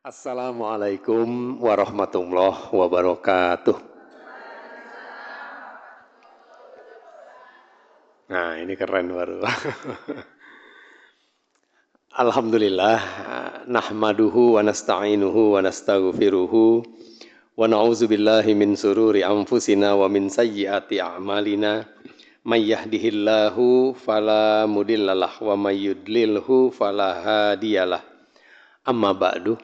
Assalamualaikum warahmatullahi wabarakatuh. Nah, ini keren baru. Alhamdulillah, nahmaduhu wa nasta'inuhu wa nastaghfiruhu wa na'udzu billahi min sururi anfusina wa min sayyiati a'malina. May yahdihillahu fala mudhillalah wa may yudlilhu fala hadiyalah. Amma ba'du.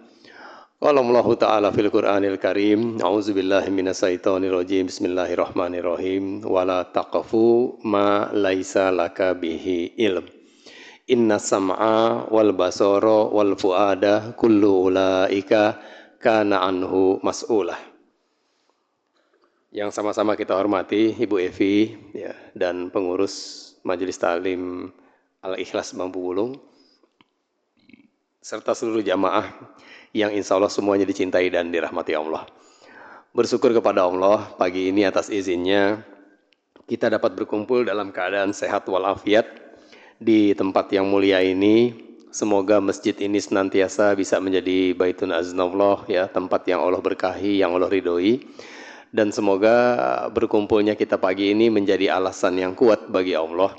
Qala Allah Ta'ala fil Qur'anil Karim, a'udzubillahi minasyaitonir rajim. Bismillahirrahmanirrahim. Wala taqfu ma laisa laka bihi ilm. Inna sam'a wal basara wal fuada kullu ulaika kana anhu mas'ulah. Yang sama-sama kita hormati Ibu Evi ya, dan pengurus Majelis Ta'lim Al-Ikhlas Bambu Bulung serta seluruh jamaah yang insya Allah semuanya dicintai dan dirahmati Allah. Bersyukur kepada Allah pagi ini atas izinnya kita dapat berkumpul dalam keadaan sehat walafiat di tempat yang mulia ini. Semoga masjid ini senantiasa bisa menjadi baitun aznallah ya, tempat yang Allah berkahi, yang Allah ridhoi. Dan semoga berkumpulnya kita pagi ini menjadi alasan yang kuat bagi Allah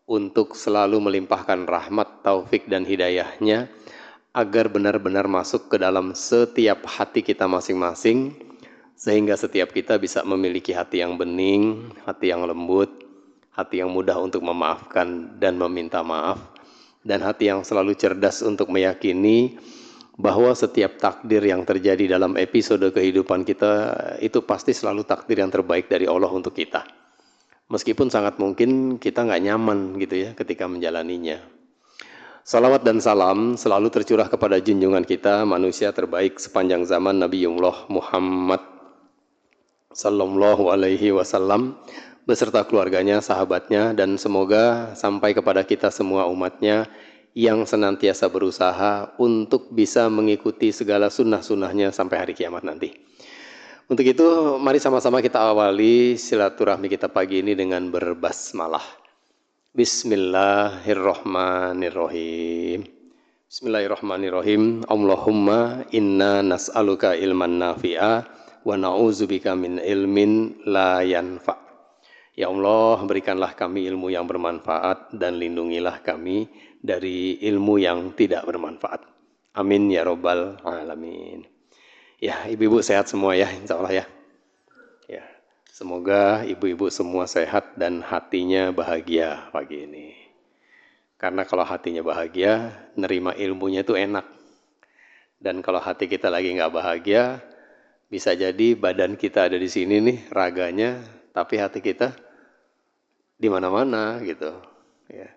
untuk selalu melimpahkan rahmat, taufik dan hidayahnya agar benar-benar masuk ke dalam setiap hati kita masing-masing, sehingga setiap kita bisa memiliki hati yang bening, hati yang lembut, hati yang mudah untuk memaafkan dan meminta maaf, dan hati yang selalu cerdas untuk meyakini bahwa setiap takdir yang terjadi dalam episode kehidupan kita itu pasti selalu takdir yang terbaik dari Allah untuk kita. Meskipun sangat mungkin kita nggak nyaman gitu ya ketika menjalaninya. Salawat dan salam selalu tercurah kepada junjungan kita, manusia terbaik sepanjang zaman, Nabiullah Muhammad sallallahu alaihi wasallam beserta keluarganya, sahabatnya, dan semoga sampai kepada kita semua umatnya yang senantiasa berusaha untuk bisa mengikuti segala sunnah-sunnahnya sampai hari kiamat nanti. Untuk itu, mari sama-sama kita awali silaturahmi kita pagi ini dengan berbasmalah. Bismillahirrahmanirrahim. Bismillahirrahmanirrahim. Allahumma inna nas'aluka ilman nafi'a wa na'udzubika min ilmin la yanfa'. Ya Allah, berikanlah kami ilmu yang bermanfaat dan lindungilah kami dari ilmu yang tidak bermanfaat. Amin ya rabbal alamin. Ya, ibu-ibu sehat semua ya, insyaallah ya. Ya. Semoga ibu-ibu semua sehat dan hatinya bahagia pagi ini. Karena kalau hatinya bahagia, nerima ilmunya itu enak. Dan kalau hati kita lagi nggak bahagia, bisa jadi badan kita ada di sini nih, raganya, tapi hati kita di mana-mana gitu. Ya.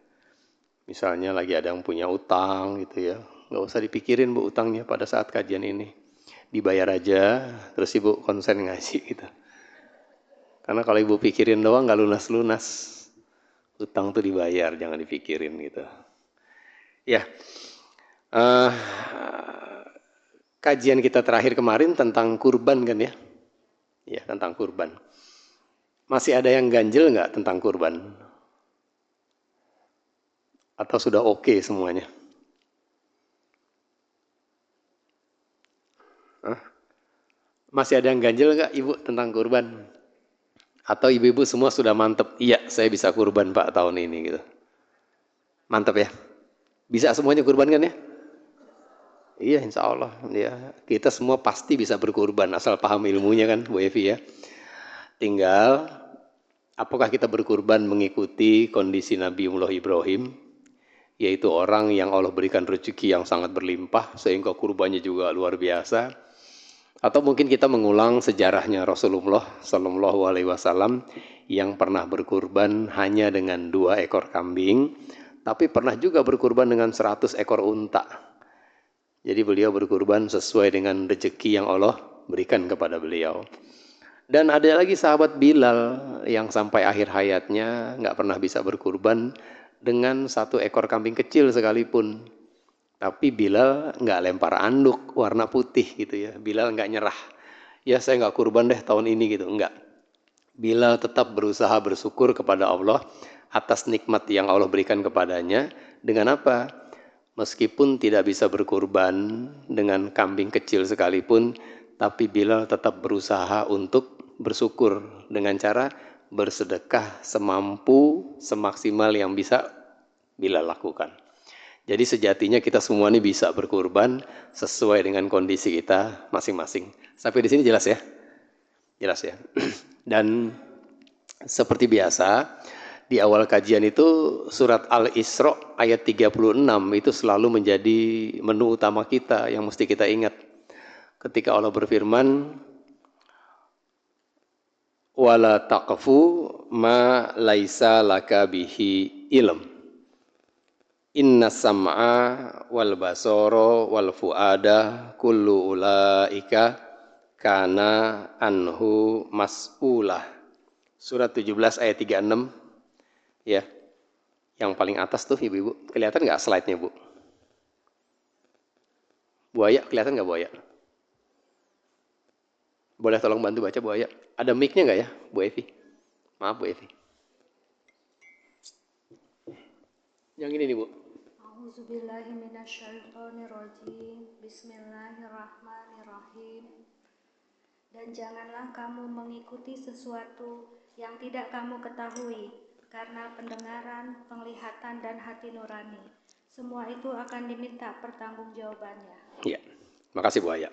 Misalnya lagi ada yang punya utang gitu ya, nggak usah dipikirin bu utangnya pada saat kajian ini. Dibayar aja, terus ibu konsen ngaji gitu. Karena kalau ibu pikirin doang nggak lunas-lunas, utang tuh dibayar, jangan dipikirin gitu. Ya, kajian kita terakhir kemarin tentang kurban kan ya? Ya, tentang kurban. Masih ada yang ganjel nggak tentang kurban? Atau sudah oke semuanya? Masih ada yang ganjel nggak ibu tentang kurban? Atau ibu-ibu semua sudah mantep, iya saya bisa kurban Pak tahun ini gitu. Mantep ya? Bisa semuanya kurban kan ya? Iya insya Allah. Ya, kita semua pasti bisa berkurban asal paham ilmunya kan Bu Evi ya. Tinggal apakah kita berkurban mengikuti kondisi Nabiullah Ibrahim, yaitu orang yang Allah berikan rezeki yang sangat berlimpah sehingga kurbannya juga luar biasa. Atau mungkin kita mengulang sejarahnya Rasulullah Sallallahu Alaihi Wasallam yang pernah berkurban hanya dengan 2 ekor kambing, tapi pernah juga berkurban dengan 100 ekor unta. Jadi beliau berkurban sesuai dengan rezeki yang Allah berikan kepada beliau. Dan ada lagi sahabat Bilal yang sampai akhir hayatnya nggak pernah bisa berkurban dengan 1 ekor kambing kecil sekalipun. Tapi Bilal nggak lempar anduk warna putih gitu ya. Bilal nggak nyerah. Ya saya nggak kurban deh tahun ini gitu. Enggak. Bilal tetap berusaha bersyukur kepada Allah atas nikmat yang Allah berikan kepadanya. Dengan apa? Meskipun tidak bisa berkurban dengan kambing kecil sekalipun, tapi Bilal tetap berusaha untuk bersyukur dengan cara bersedekah semampu, semaksimal yang bisa Bilal lakukan. Jadi sejatinya kita semua ini bisa berkurban sesuai dengan kondisi kita masing-masing. Sampai di sini jelas ya? Jelas ya. Dan seperti biasa, di awal kajian itu surat Al-Isra ayat 36 itu selalu menjadi menu utama kita yang mesti kita ingat. Ketika Allah berfirman, wala taqfu ma laisa laka bihi ilm. Inna sam'a wal basara wal fuada kullu ulaika kana anhu mas'ulah. Surat 17 ayat 36 ya. Yang paling atas tuh Ibu-ibu. Kelihatan enggak slide-nya, Bu? Buaya kelihatan enggak buaya? Boleh tolong bantu baca buaya? Ada mic-nya enggak ya, Bu Evi? Maaf Bu Evi. Yang ini nih, Bu. A'udzubillahiminasyaitonirrajim. Bismillahirrahmanirrahim. Dan janganlah kamu mengikuti sesuatu yang tidak kamu ketahui, karena pendengaran, penglihatan, dan hati nurani. Semua itu akan diminta pertanggungjawabannya. Ya, makasih Bu Aya.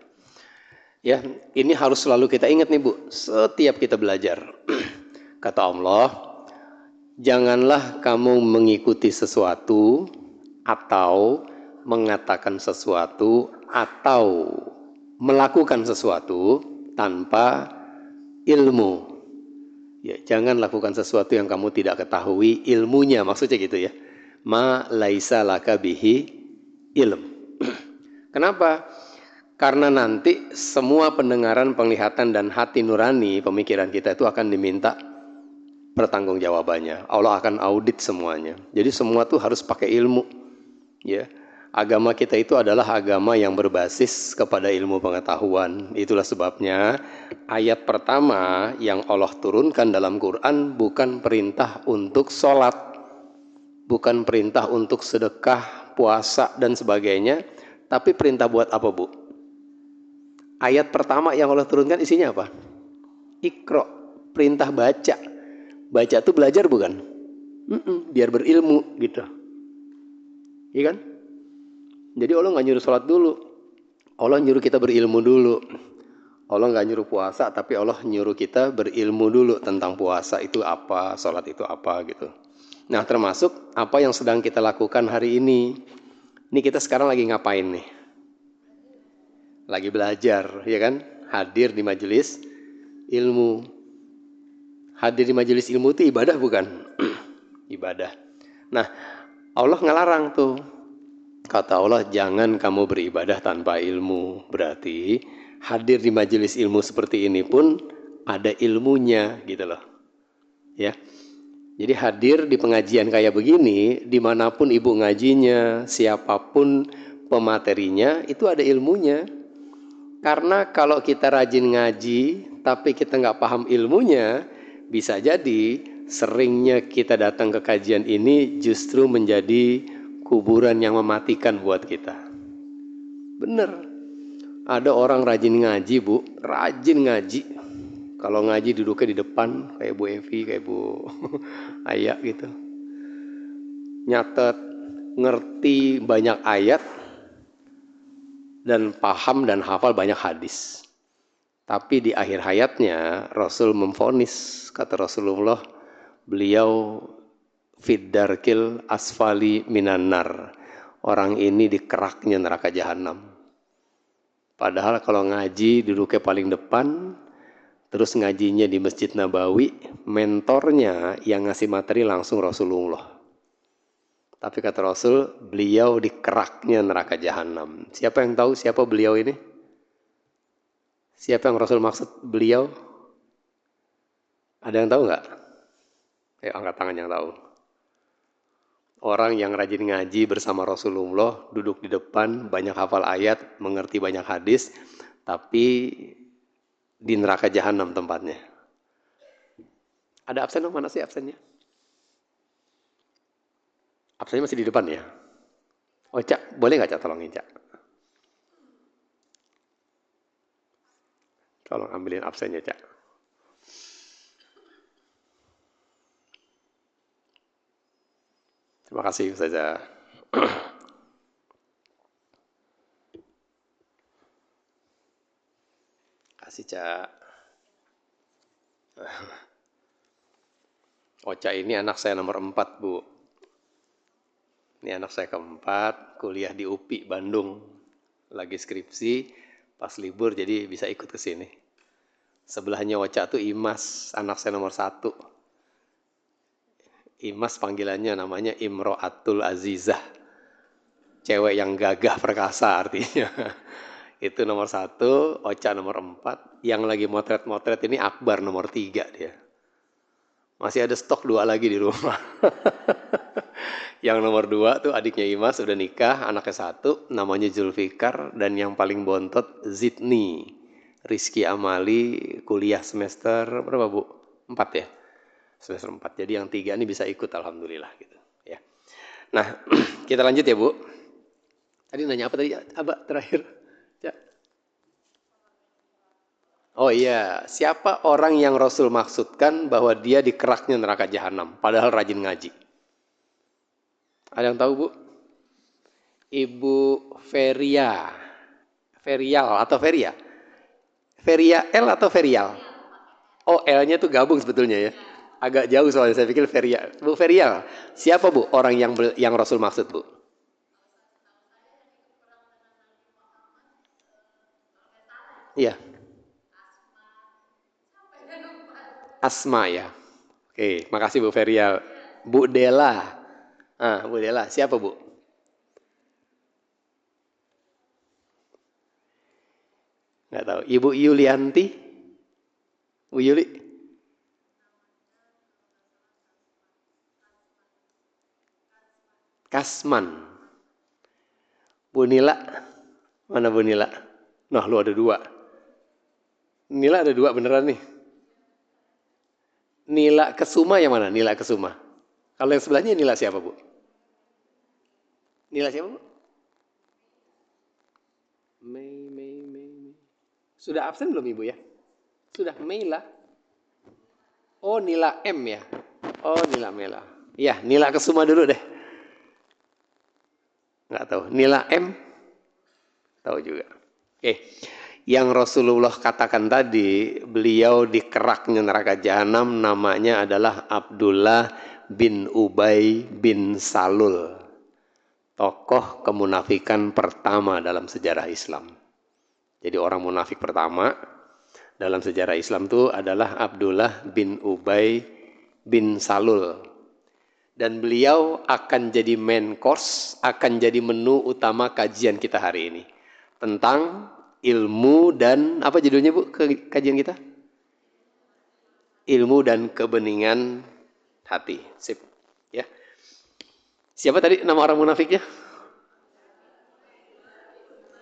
Ya, ini harus selalu kita ingat nih Bu, setiap kita belajar. Kata Allah, janganlah kamu mengikuti sesuatu atau mengatakan sesuatu atau melakukan sesuatu tanpa ilmu. Ya, jangan lakukan sesuatu yang kamu tidak ketahui ilmunya, maksudnya gitu ya. Ma laisa laka bihi ilm. Kenapa? Karena nanti semua pendengaran, penglihatan dan hati nurani pemikiran kita itu akan diminta pertanggungjawabannya. Allah akan audit semuanya. Jadi semua tuh harus pakai ilmu. Ya, agama kita itu adalah agama yang berbasis kepada ilmu pengetahuan. Itulah sebabnya ayat pertama yang Allah turunkan dalam Quran bukan perintah untuk sholat, bukan perintah untuk sedekah, puasa dan sebagainya, tapi perintah buat apa, Bu? Ayat pertama yang Allah turunkan isinya apa? Iqra, perintah baca. Baca itu belajar bukan? Biar berilmu gitu. Iya kan? Jadi Allah nggak nyuruh sholat dulu. Allah nyuruh kita berilmu dulu. Allah nggak nyuruh puasa, tapi Allah nyuruh kita berilmu dulu tentang puasa itu apa, sholat itu apa gitu. Nah, termasuk apa yang sedang kita lakukan hari ini. Ini kita sekarang lagi ngapain nih? Lagi belajar, ya kan? Hadir di majelis ilmu. Hadir di majelis ilmu itu ibadah bukan? Ibadah. Nah, Allah ngelarang tuh. Kata Allah, jangan kamu beribadah tanpa ilmu. Berarti hadir di majelis ilmu seperti ini pun ada ilmunya gitu loh. Ya. Jadi hadir di pengajian kayak begini, dimanapun ibu ngajinya, siapapun pematerinya, itu ada ilmunya. Karena kalau kita rajin ngaji, tapi kita nggak paham ilmunya, bisa jadi seringnya kita datang ke kajian ini justru menjadi kuburan yang mematikan buat kita. Bener. Ada orang rajin ngaji, Bu. Rajin ngaji. Kalau ngaji duduknya di depan, kayak Bu Evi, kayak Bu Aya gitu. Nyatet, ngerti banyak ayat, dan paham dan hafal banyak hadis. Tapi di akhir hayatnya, Rasul memvonis, kata Rasulullah, beliau fiddarkil asfali minanar. Orang ini di keraknya neraka jahanam. Padahal kalau ngaji duduknya paling depan, terus ngajinya di Masjid Nabawi, mentornya yang ngasih materi langsung Rasulullah. Tapi kata Rasul, beliau di keraknya neraka jahanam. Siapa yang tahu siapa beliau ini? Siapa yang Rasul maksud beliau? Ada yang tahu nggak? Ayo angkat tangan yang tahu. Orang yang rajin ngaji bersama Rasulullah, duduk di depan, banyak hafal ayat, mengerti banyak hadis, tapi di neraka jahanam tempatnya. Ada absen dong? Mana sih absennya? Absennya masih di depan ya? Oh Cak, boleh nggak Cak tolongin Cak? Tolong ambilin absennya Cak. Terima kasih Ustazah. Kasih Cak. Oca ini anak saya nomor 4 Bu. Ini anak saya keempat, kuliah di UPI Bandung. Lagi skripsi, pas libur jadi bisa ikut ke sini. Sebelahnya Oca tuh Imas, anak saya nomor 1. Imas panggilannya namanya Imro'atul Azizah. Cewek yang gagah perkasa artinya. Itu nomor 1, Oca nomor 4. Yang lagi motret-motret ini Akbar nomor 3 dia. Masih ada stok 2 lagi di rumah. Yang nomor 2 tuh adiknya Imas udah nikah, anaknya 1, namanya Zulfikar. Dan yang paling bontot Zidni, Rizky Amali, kuliah semester berapa Bu? 4 ya? Semester 4. Jadi yang 3 ini bisa ikut alhamdulillah gitu ya. Nah, kita lanjut ya Bu. Tadi nanya apa tadi? Abah terakhir. Ya. Oh iya, siapa orang yang Rasul maksudkan bahwa dia dikeraknya neraka jahanam padahal rajin ngaji? Ada yang tahu Bu? Ibu Feria. Ferial atau Feria? Feria L atau Ferial? Oh, L-nya tuh gabung sebetulnya ya. Agak jauh soalnya saya pikir Feria. Bu Ferial, siapa Bu orang yang Rasul maksud Bu? Iya, Asma ya. Oke, makasih Bu Ferial. Bu Dela. Ah, Bu Dela, siapa Bu? Nggak tahu. Ibu Yulianti? Bu Yuli? Kasman. Bu Nila? Mana Bu Nila? Nah, lu ada 2. Nila ada 2 beneran nih. Nila Kesuma yang mana? Nila Kesuma. Kalau yang sebelahnya Nila siapa Bu? Nila siapa Bu? Mei. Sudah absen belum Ibu ya? Sudah, Mei lah. Oh, Nila M ya? Oh, Nila Mela. Iya, Nila Kesuma dulu deh. Nggak tahu. Nila M? Tahu juga. Oke. Yang Rasulullah katakan tadi, beliau dikeraknya neraka jahanam namanya adalah Abdullah bin Ubay bin Salul. Tokoh kemunafikan pertama dalam sejarah Islam. Jadi orang munafik pertama dalam sejarah Islam itu adalah Abdullah bin Ubay bin Salul. Dan beliau akan jadi main course, akan jadi menu utama kajian kita hari ini. Tentang ilmu dan, apa judulnya Bu kajian kita? Ilmu dan kebeningan hati. Sip. Ya. Siapa tadi nama orang munafiknya?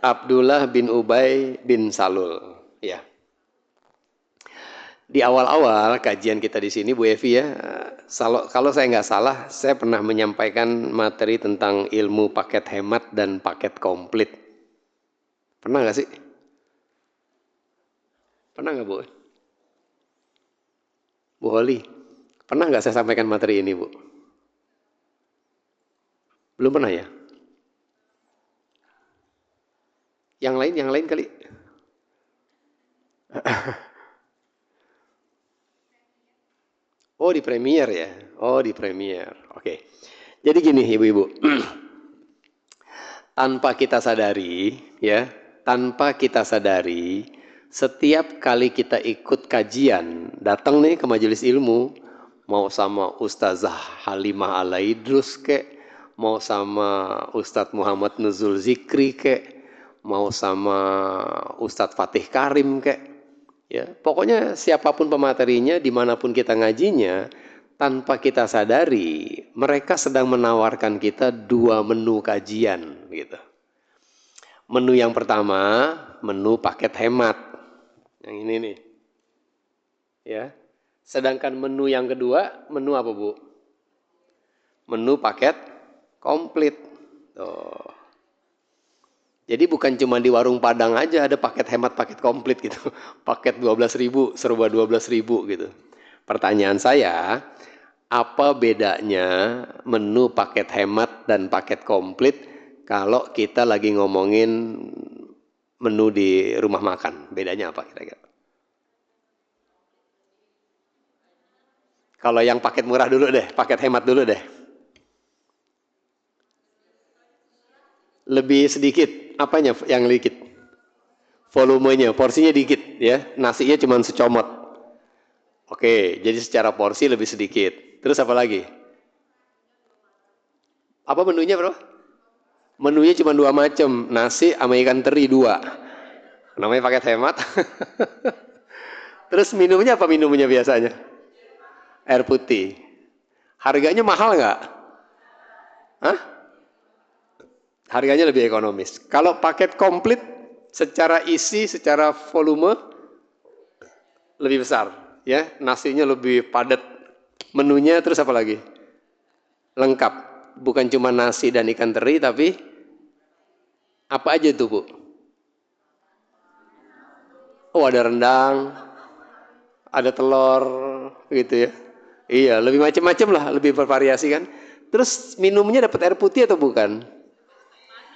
Abdullah bin Ubay bin Salul. Ya. Di awal-awal kajian kita di sini Bu Evi ya, kalau saya nggak salah, saya pernah menyampaikan materi tentang ilmu paket hemat dan paket komplit. Pernah nggak sih? Pernah nggak Bu? Bu Holi, pernah nggak saya sampaikan materi ini Bu? Belum pernah ya? Yang lain kali. Oh di Premier ya? Oh di Premier, oke. Jadi gini ibu-ibu, tanpa kita sadari ya, tanpa kita sadari, setiap kali kita ikut kajian, datang nih ke majelis ilmu, mau sama Ustazah Halimah Alaidrus kek, mau sama Ustadz Muhammad Nuzul Zikri kek, mau sama Ustadz Fatih Karim kek, ya pokoknya siapapun pematerinya, dimanapun kita ngajinya, tanpa kita sadari, mereka sedang menawarkan kita 2 menu kajian gitu. Menu yang pertama, menu paket hemat. Yang ini nih. Ya. Sedangkan menu yang kedua, menu apa Bu? Menu paket komplit. Tuh. Jadi bukan cuma di warung Padang aja ada paket hemat, paket komplit gitu. Paket 12.000, serba 12.000 gitu. Pertanyaan saya, apa bedanya menu paket hemat dan paket komplit kalau kita lagi ngomongin menu di rumah makan? Bedanya apa kira-kira? Kalau yang paket murah dulu deh, paket hemat dulu deh. Lebih sedikit, apanya yang sedikit? Volumenya, porsinya dikit ya, nasinya cuma secomot. Oke, jadi secara porsi lebih sedikit. Terus apa lagi? Apa menunya bro? Menunya cuma 2 macam, nasi sama ikan teri 2. Namanya paket hemat. Terus minumnya apa minumnya biasanya? Air putih. Harganya mahal nggak? Hah? Harganya lebih ekonomis. Kalau paket komplit, secara isi, secara volume, lebih besar. Ya, nasinya lebih padat. Menunya terus apa lagi? Lengkap. Bukan cuma nasi dan ikan teri, tapi apa aja tuh Bu? Oh ada rendang, ada telur, gitu ya. Iya, lebih macam-macam lah, lebih bervariasi kan. Terus minumnya dapat air putih atau bukan?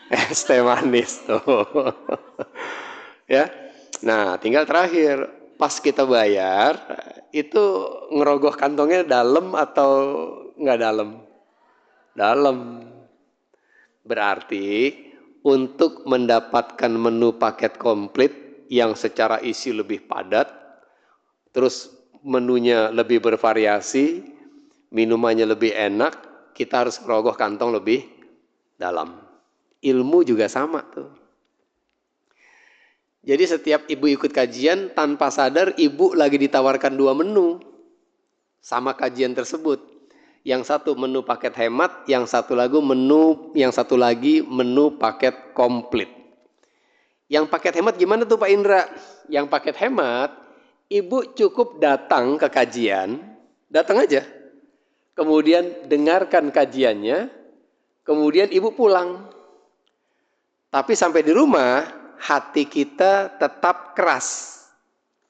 Es teh manis tuh. Ya. Nah, tinggal terakhir, pas kita bayar, itu ngerogoh kantongnya dalam atau nggak dalam? Dalam. Berarti untuk mendapatkan menu paket komplit yang secara isi lebih padat, terus menunya lebih bervariasi, minumannya lebih enak, kita harus merogoh kantong lebih dalam. Ilmu juga sama tuh. Jadi setiap ibu ikut kajian, tanpa sadar ibu lagi ditawarkan 2 menu sama kajian tersebut. Yang satu menu paket hemat, yang satu lagi menu paket komplit. Yang paket hemat gimana tuh Pak Indra? Yang paket hemat, ibu cukup datang ke kajian, datang aja. Kemudian dengarkan kajiannya, kemudian ibu pulang. Tapi sampai di rumah, hati kita tetap keras.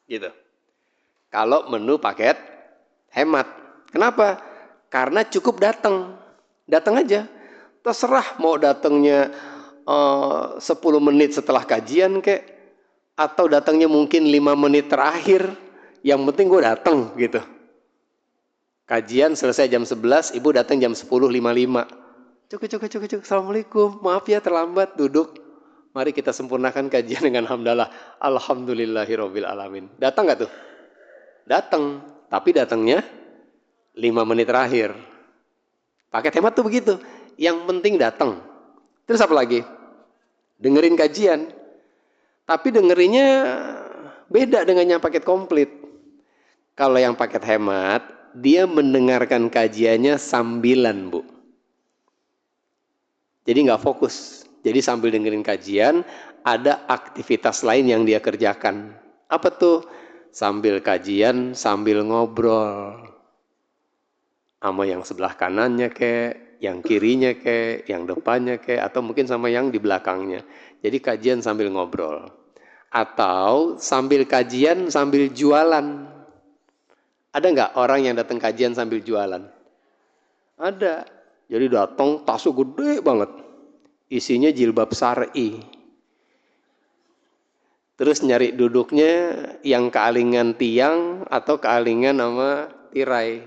Gitu. Kalau menu paket hemat. Kenapa? Karena cukup datang. Datang aja. Terserah mau datangnya 10 menit setelah kajian kek, atau datangnya mungkin 5 menit terakhir. Yang penting gue datang gitu. Kajian selesai jam 11, ibu datang jam 10.55. Cuk. Assalamualaikum, maaf ya terlambat, duduk. Mari kita sempurnakan kajian dengan hamdalah. Alhamdulillahirabbil alamin. Datang nggak tuh? Datang, tapi datangnya 5 menit terakhir. Paket hemat tuh begitu. Yang penting datang. Terus apa lagi? Dengerin kajian. Tapi dengerinnya beda dengan yang paket komplit. Kalau yang paket hemat, dia mendengarkan kajiannya sambilan, Bu. Jadi nggak fokus. Jadi sambil dengerin kajian, ada aktivitas lain yang dia kerjakan. Apa tuh? Sambil kajian, sambil ngobrol. Sama yang sebelah kanannya kek, yang kirinya kek, yang depannya kek, atau mungkin sama yang di belakangnya. Jadi kajian sambil ngobrol. Atau sambil kajian sambil jualan. Ada nggak orang yang datang kajian sambil jualan? Ada. Jadi datang tasnya gede banget. Isinya jilbab syar'i. Terus nyari duduknya yang kealingan tiang atau kealingan sama tirai.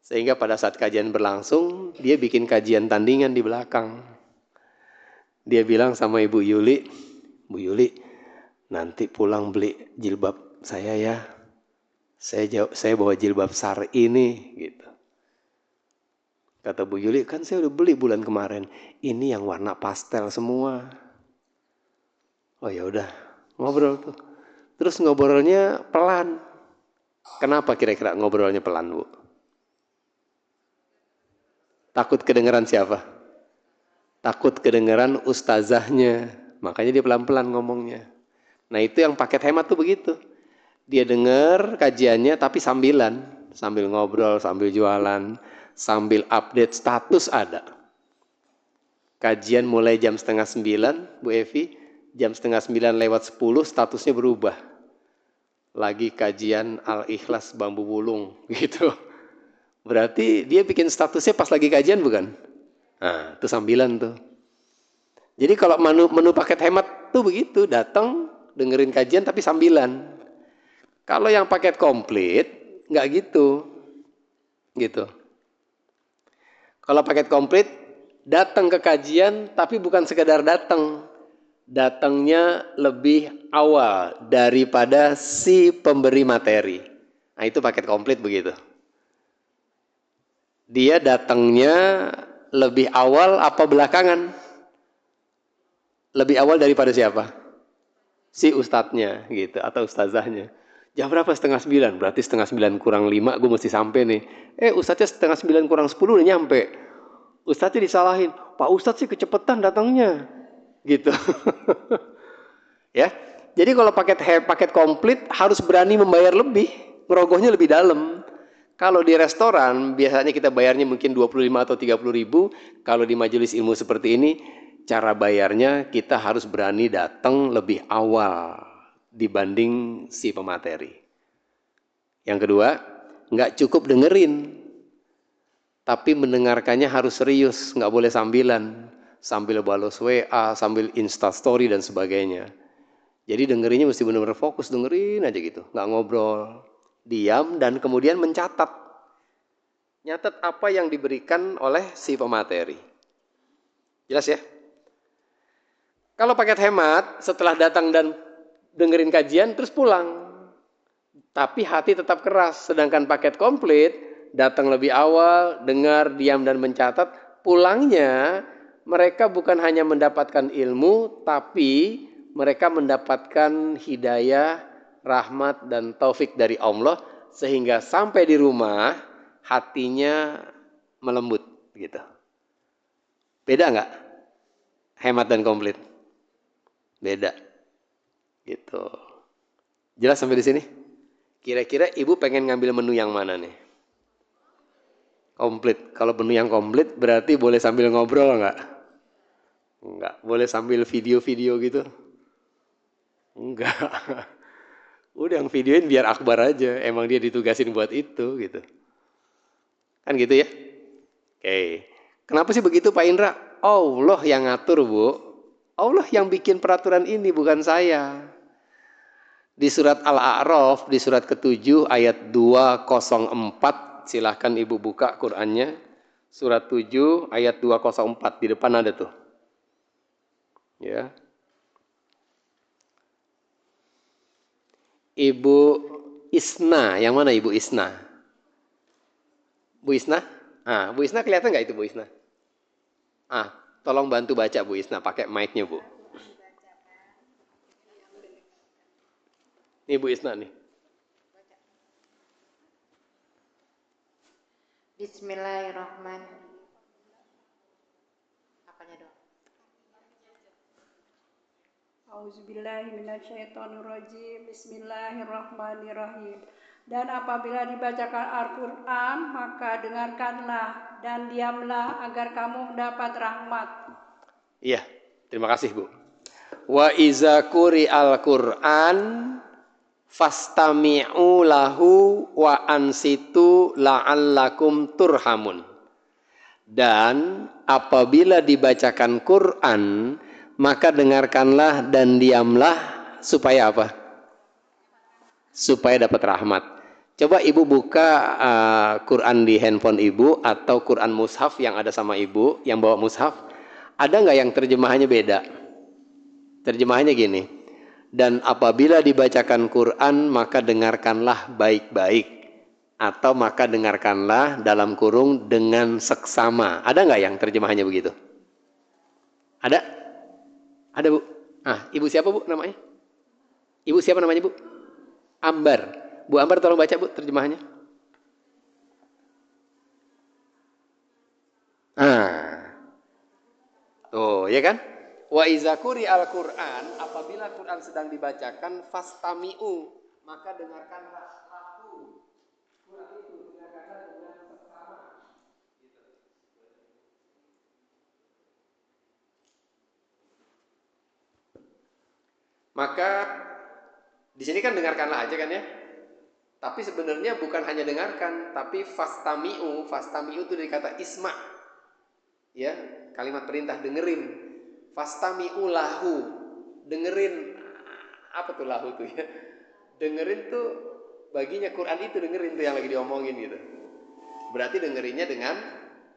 Sehingga pada saat kajian berlangsung, dia bikin kajian tandingan di belakang. Dia bilang sama Ibu Yuli, Bu Yuli, nanti pulang beli jilbab saya ya. Saya bawa jilbab syar'i nih, gitu. Kata Bu Yuli, kan saya udah beli bulan kemarin. Ini yang warna pastel semua. Oh ya udah, ngobrol tuh. Terus ngobrolnya pelan. Kenapa kira-kira ngobrolnya pelan, Bu? Takut kedengeran siapa? Takut kedengeran ustazahnya. Makanya dia pelan-pelan ngomongnya. Nah itu yang paket hemat tuh begitu. Dia denger kajiannya tapi sambilan. Sambil ngobrol, sambil jualan, sambil update status ada. Kajian mulai jam 8:30, Bu Evi, jam 8:30 lewat 10 statusnya berubah. Lagi kajian Al-Ikhlas Bambu Wulung gitu. Berarti dia bikin statusnya pas lagi kajian bukan? Nah, itu sambilan tuh. Jadi kalau menu paket hemat tuh begitu, datang dengerin kajian tapi sambilan. Kalau yang paket komplit nggak gitu. Gitu. Kalau paket komplit, datang ke kajian tapi bukan sekedar datang. Datangnya lebih awal daripada si pemberi materi. Nah itu paket komplit begitu. Dia datangnya lebih awal apa belakangan? Lebih awal daripada siapa? Si ustadznya gitu atau ustazahnya. Jam berapa? 8:30. Berarti 8:30 kurang 5 gue mesti sampai nih. Ustadznya 8:30 kurang 10 udah nyampe. Ustadznya disalahin. Pak Ustadz sih kecepatan datangnya. Gitu. Ya. Jadi kalau paket komplit harus berani membayar lebih. Ngerogohnya lebih dalam. Kalau di restoran biasanya kita bayarnya mungkin 25 atau 30 ribu. Kalau di majelis ilmu seperti ini, cara bayarnya kita harus berani datang lebih awal dibanding si pemateri. Yang kedua, nggak cukup dengerin, tapi mendengarkannya harus serius, nggak boleh sambilan, sambil balas WA, sambil instastory dan sebagainya. Jadi dengerinnya mesti benar-benar fokus, dengerin aja gitu, nggak ngobrol, diam dan kemudian mencatat, nyatat apa yang diberikan oleh si pemateri. Jelas ya? Kalau paket hemat, setelah datang dan dengerin kajian, terus pulang. Tapi hati tetap keras. Sedangkan paket komplit, datang lebih awal, dengar, diam, dan mencatat. Pulangnya, mereka bukan hanya mendapatkan ilmu, tapi mereka mendapatkan hidayah, rahmat, dan taufik dari Allah. Sehingga sampai di rumah, hatinya melembut. Gitu. Beda nggak? Hemat dan komplit? Beda. Gitu. Jelas sampai di sini? Kira-kira ibu pengen ngambil menu yang mana nih? Komplit. Kalau menu yang komplit berarti boleh sambil ngobrol nggak? Nggak. Boleh sambil video-video gitu? Enggak. Udah yang videoin biar akbar aja. Emang dia ditugasin buat itu gitu. Kan gitu ya? Oke. Kenapa sih begitu Pak Indra? Allah yang ngatur Bu. Allah yang bikin peraturan ini bukan saya. Di surat Al-A'raf, di surat ke-7 ayat 204, silahkan ibu buka Qur'annya. Surat 7 ayat 204, di depan ada tuh. Ya. Ibu Isna, yang mana Ibu Isna? Bu Isna? Bu Isna kelihatan nggak itu Bu Isna? Tolong bantu baca Bu Isna, pakai mic-nya Bu. Ini Bu Isna nih. Bismillahirrahmanirrahim. Apanya dong? Auzubillahiminasyaitonirrajim. Bismillahirrahmanirrahim. Dan apabila dibacakan Al-Quran, maka dengarkanlah dan diamlah agar kamu mendapat rahmat. Iya, terima kasih Bu. Wa iza quri al-Qur'an fastami'u lahu wa ansitu la'allakum turhamun. Dan apabila dibacakan Quran, maka dengarkanlah dan diamlah supaya apa? Supaya dapat rahmat. Coba ibu buka Quran di handphone ibu atau Quran mushaf yang ada sama ibu, yang bawa mushaf. Ada nggak yang terjemahannya beda? Terjemahannya gini. Dan apabila dibacakan Quran, maka dengarkanlah baik-baik. Atau maka dengarkanlah dalam kurung dengan seksama. Ada nggak yang terjemahannya begitu? Ada? Ada Bu? Ibu siapa Bu namanya? Ibu siapa namanya Bu? Ambar. Bu Ambar tolong baca Bu terjemahannya. Tuh ya kan? Wa iza quri al-Qur'an, apabila Quran sedang dibacakan fastami'u, maka dengarkanlah aku. Quran itu dengarkanlah dengan seksama. Gitu. Maka di sini kan dengarkanlah aja kan ya. Tapi sebenarnya bukan hanya dengarkan, tapi fastami'u itu dari kata isma. Ya, kalimat perintah dengerin. Fastami'u lahu. Dengerin apa tuh lahu tuh ya? Dengerin tuh baginya Quran itu dengerin tuh yang lagi diomongin gitu. Berarti dengerinnya dengan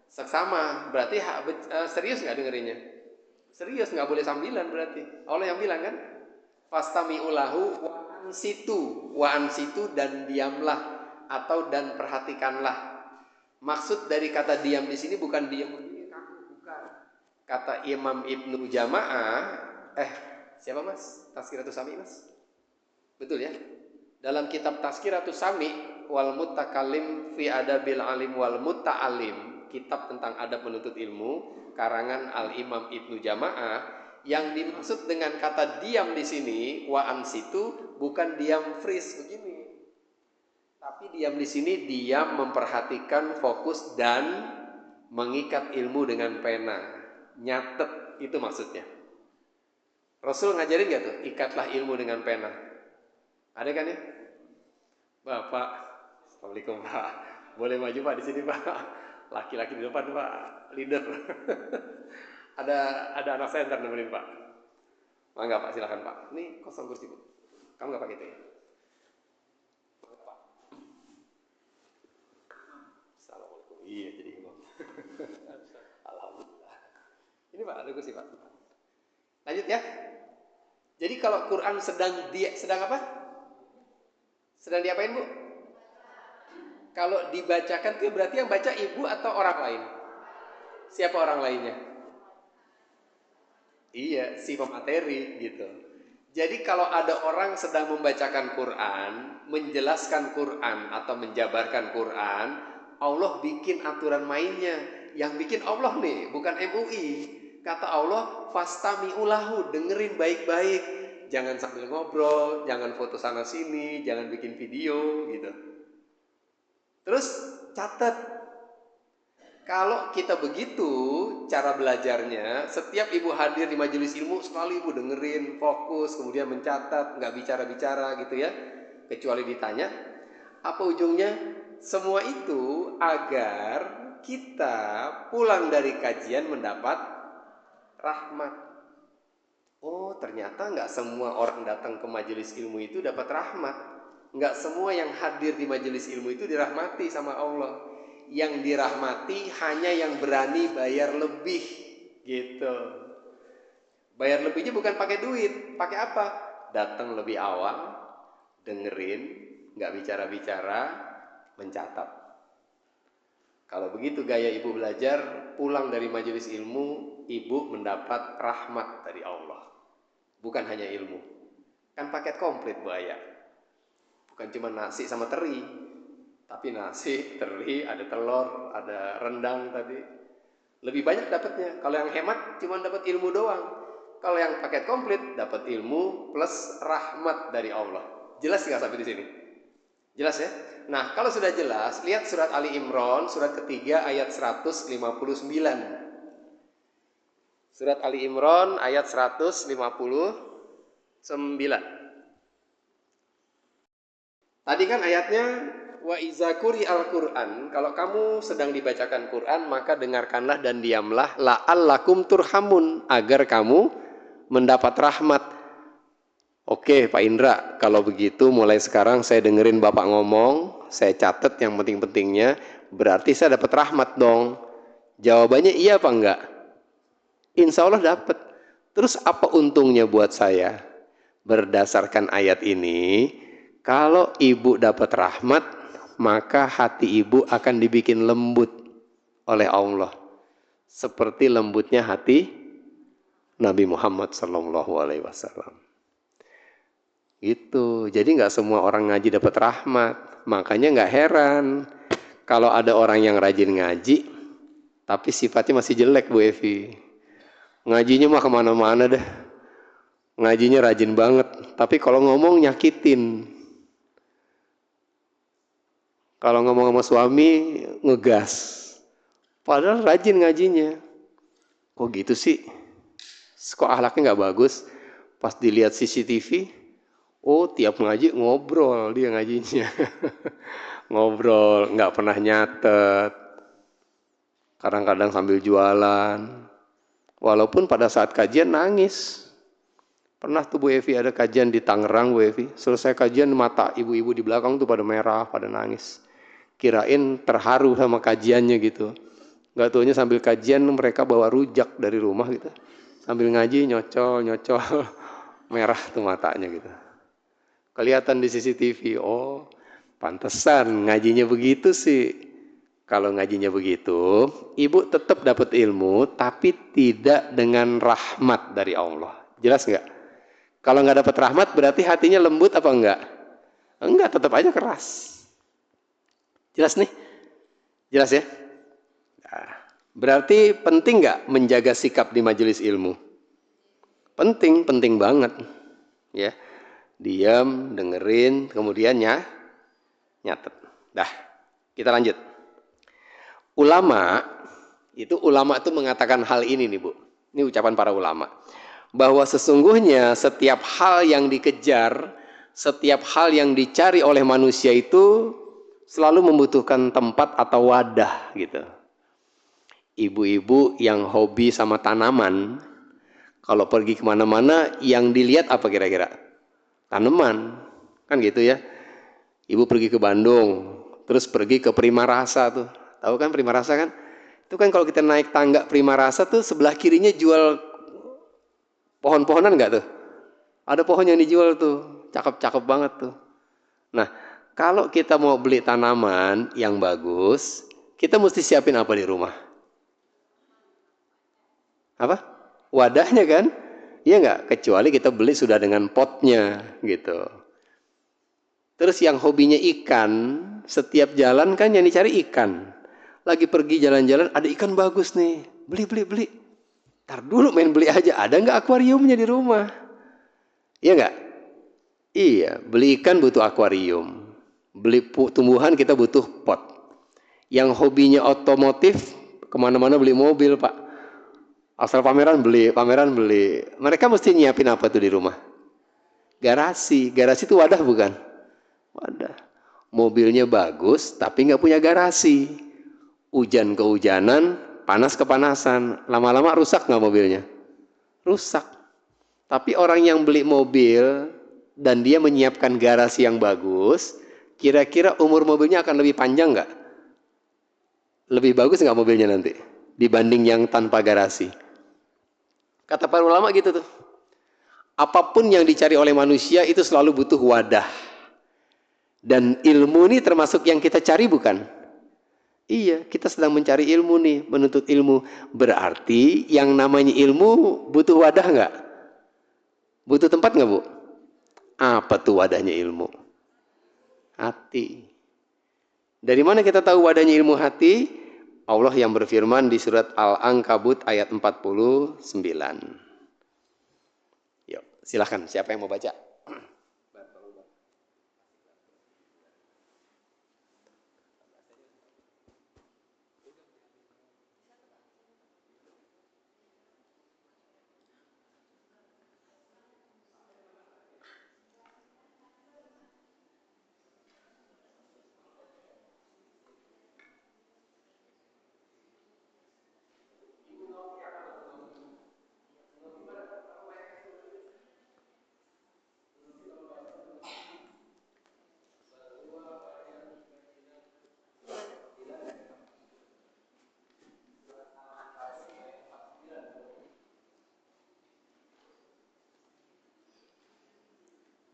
seksama. Berarti serius nggak dengerinnya? Serius, nggak boleh sambilan berarti. Allah yang bilang kan, fastami'u lahu wa ansitu dan diamlah atau dan perhatikanlah. Maksud dari kata diam di sini bukan diam begini kaku, bukan. Kata Imam Ibnu Jamaah, siapa Mas? Tazkiratus Sami Mas? Betul ya? Dalam kitab Tazkiratus Sami wal Mutakallim fi Adabil Alim wal Muta'alim, kitab tentang adab menuntut ilmu, karangan Al-Imam Ibnu Jamaah, yang dimaksud dengan kata diam di sini wa ansitu bukan diam freeze begini. Tapi diam di sini diam memperhatikan, fokus dan mengikat ilmu dengan pena. Nyatet itu maksudnya. Rasul ngajarin gak tuh? Ikatlah ilmu dengan pena. Ada kan ya? Bapak, Assalamualaikum Pak. Boleh maju Pak di sini Pak. Laki-laki di depan Pak, leader. ada anak saya ntar nemenin Pak. Mangga Pak, silakan Pak. Ini kosong kursi Bu. Kamu nggak pakai itu ya? Assalamualaikum. Iya jadi imam. Alhamdulillah. Ini Pak, ada kursi Pak. Lanjut ya. Jadi kalau Quran sedang apa? Sedang diapain Bu? Kalau dibacakan itu berarti yang baca ibu atau orang lain? Siapa orang lainnya? Iya, si pemateri gitu. Jadi kalau ada orang sedang membacakan Quran, menjelaskan Quran atau menjabarkan Quran, Allah bikin aturan mainnya. Yang bikin Allah nih, bukan MUI. Kata Allah, fastami'u lahu, dengerin baik-baik. Jangan sambil ngobrol, jangan foto sana sini, jangan bikin video gitu. Terus catat. Kalau kita begitu cara belajarnya, setiap ibu hadir di majelis ilmu selalu ibu dengerin, fokus, kemudian mencatat, nggak bicara-bicara gitu ya, kecuali ditanya. Apa ujungnya? Semua itu agar kita pulang dari kajian mendapat rahmat. Oh ternyata nggak semua orang datang ke majelis ilmu itu dapat rahmat. Nggak semua yang hadir di majelis ilmu itu dirahmati sama Allah. Yang dirahmati hanya yang berani bayar lebih gitu. Bayar lebihnya bukan pakai duit, pakai apa? Datang lebih awal, dengerin, nggak bicara-bicara, mencatat. Kalau begitu gaya ibu belajar, pulang dari majelis ilmu, ibu mendapat rahmat dari Allah. Bukan hanya ilmu. Kan paket komplit Bu Aya. Bukan cuma nasi sama teri. Tapi nasi, teri, ada telur, ada rendang tadi. Lebih banyak dapatnya. Kalau yang hemat cuma dapat ilmu doang. Kalau yang paket komplit dapat ilmu plus rahmat dari Allah. Jelas nggak sampai di sini? Jelas ya? Nah, kalau sudah jelas, lihat surat Ali Imran, surat ketiga ayat 159. Surat Ali Imran ayat 159. Tadi kan ayatnya wa iza quri'al Qur'an, kalau kamu sedang dibacakan Quran maka dengarkanlah dan diamlah la'allakum turhamun, agar kamu mendapat rahmat. Oke Pak Indra, kalau begitu mulai sekarang saya dengerin Bapak ngomong, saya catat yang penting-pentingnya, berarti saya dapat rahmat dong. Jawabannya iya apa enggak? Insya Allah dapat. Terus apa untungnya buat saya? Berdasarkan ayat ini, kalau ibu dapat rahmat, maka hati ibu akan dibikin lembut oleh Allah. Seperti lembutnya hati Nabi Muhammad SAW. Gitu. Jadi nggak semua orang ngaji dapat rahmat. Makanya nggak heran kalau ada orang yang rajin ngaji, tapi sifatnya masih jelek Bu Evi. Ngajinya mah kemana-mana dah. Ngajinya rajin banget, tapi kalau ngomong nyakitin. Kalau ngomong sama suami ngegas, padahal rajin ngajinya. Kok gitu sih? Kok akhlaknya nggak bagus? Pas dilihat CCTV, oh tiap ngaji ngobrol dia ngajinya. Ngobrol, nggak pernah nyatet. Kadang-kadang sambil jualan. Walaupun pada saat kajian nangis. Pernah tuh Bu Evi ada kajian di Tangerang Bu Evi. Selesai kajian mata ibu-ibu di belakang tuh pada merah, pada nangis. Kirain terharu sama kajiannya gitu. Nggak taunya sambil kajian mereka bawa rujak dari rumah gitu. Sambil ngaji nyocol, merah tuh matanya gitu. Kelihatan di CCTV, oh pantesan ngajinya begitu sih. Kalau ngajinya begitu, ibu tetap dapat ilmu, tapi tidak dengan rahmat dari Allah. Jelas nggak? Kalau nggak dapat rahmat, berarti hatinya lembut apa enggak? Enggak, tetap aja keras. Jelas nih? Jelas ya? Nah, berarti penting nggak menjaga sikap di majelis ilmu? Penting, penting banget. Ya, diam, dengerin, kemudian nyatet. Dah, kita lanjut. Ulama itu mengatakan hal ini nih Bu. Ini ucapan para ulama. Bahwa sesungguhnya setiap hal yang dikejar, setiap hal yang dicari oleh manusia itu selalu membutuhkan tempat atau wadah gitu. Ibu-ibu yang hobi sama tanaman, kalau pergi kemana-mana yang dilihat apa kira-kira? Tanaman, kan gitu ya. Ibu pergi ke Bandung, terus pergi ke Prima Rasa tuh. Tahu kan Prima Rasa kan? Itu kan kalau kita naik tangga Prima Rasa tuh sebelah kirinya jual pohon-pohonan nggak tuh? Ada pohon yang dijual tuh, cakep-cakep banget tuh. Nah, kalau kita mau beli tanaman yang bagus, kita mesti siapin apa di rumah? Apa? Wadahnya kan? Iya nggak? Kecuali kita beli sudah dengan potnya gitu. Terus yang hobinya ikan, setiap jalan kan yang dicari ikan. Lagi pergi jalan-jalan ada ikan bagus nih, beli. Ntar dulu main beli aja, ada nggak akuariumnya di rumah? Iya nggak? Iya, beli ikan butuh akuarium. Beli tumbuhan kita butuh pot. Yang hobinya otomotif, kemana-mana beli mobil Pak. Asal pameran beli. Mereka mesti nyiapin apa tuh di rumah? Garasi itu wadah bukan? Wadah. Mobilnya bagus tapi nggak punya garasi. Hujan kehujanan, panas kepanasan, lama-lama rusak nggak mobilnya? Rusak. Tapi orang yang beli mobil dan dia menyiapkan garasi yang bagus, kira-kira umur mobilnya akan lebih panjang nggak? Lebih bagus nggak mobilnya nanti dibanding yang tanpa garasi? Kata para ulama gitu tuh. Apapun yang dicari oleh manusia itu selalu butuh wadah. Dan ilmu ini termasuk yang kita cari bukan? Iya, kita sedang mencari ilmu nih, menuntut ilmu. Berarti yang namanya ilmu butuh wadah nggak? Butuh tempat nggak Bu? Apa tuh wadahnya ilmu? Hati. Dari mana kita tahu wadahnya ilmu hati? Allah yang berfirman di surat Al-Ankabut ayat 49. Yuk, silahkan. Siapa yang mau baca?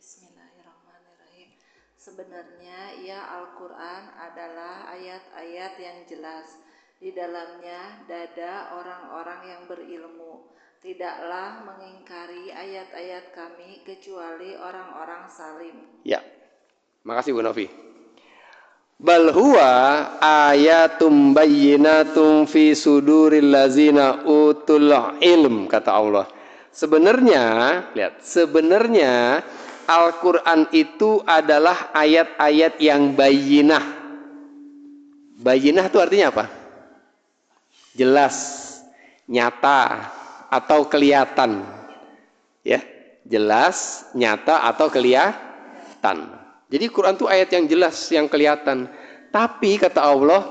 Bismillahirrahmanirrahim. Sebenarnya Al-Quran adalah ayat-ayat yang jelas. Di dalamnya dada orang-orang yang berilmu. Tidaklah mengingkari ayat-ayat kami kecuali orang-orang salim. Ya, makasih Bu Novi. Bal huwa ayatum bayyinatum fi suduril lazina utul ilm, kata Allah. Sebenarnya Al-Quran itu adalah ayat-ayat yang bayyinah. Bayyinah itu artinya apa? Jelas, nyata, atau kelihatan. Ya, jelas, nyata atau kelihatan. Jadi Quran itu ayat yang jelas, yang kelihatan. Tapi kata Allah,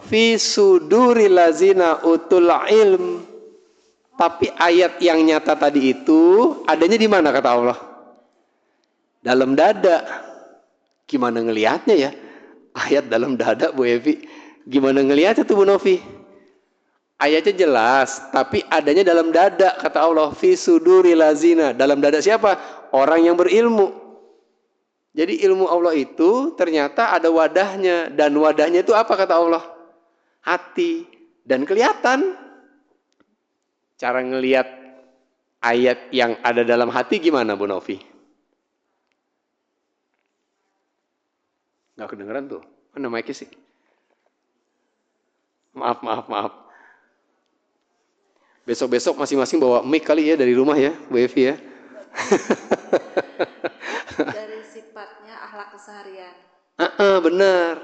fi suduril lazina utul ilm. Tapi ayat yang nyata tadi itu adanya di mana kata Allah? Dalam dada. Gimana ngelihatnya ya? Ayat dalam dada Bu Evi. Gimana ngelihatnya tuh Bu Novi? Ayatnya jelas, tapi adanya dalam dada kata Allah. Fi suduril lazina. Dalam dada siapa? Orang yang berilmu. Jadi ilmu Allah itu ternyata ada wadahnya. Dan wadahnya itu apa kata Allah? Hati. Dan kelihatan. Cara ngelihat ayat yang ada dalam hati gimana Bu Novi? Nggak kedengeran tuh. Mana mic-nya sih? Maaf. Besok-besok masing-masing bawa mic kali ya dari rumah ya, Bu Evi ya. Dari sifatnya akhlak keseharian. Benar.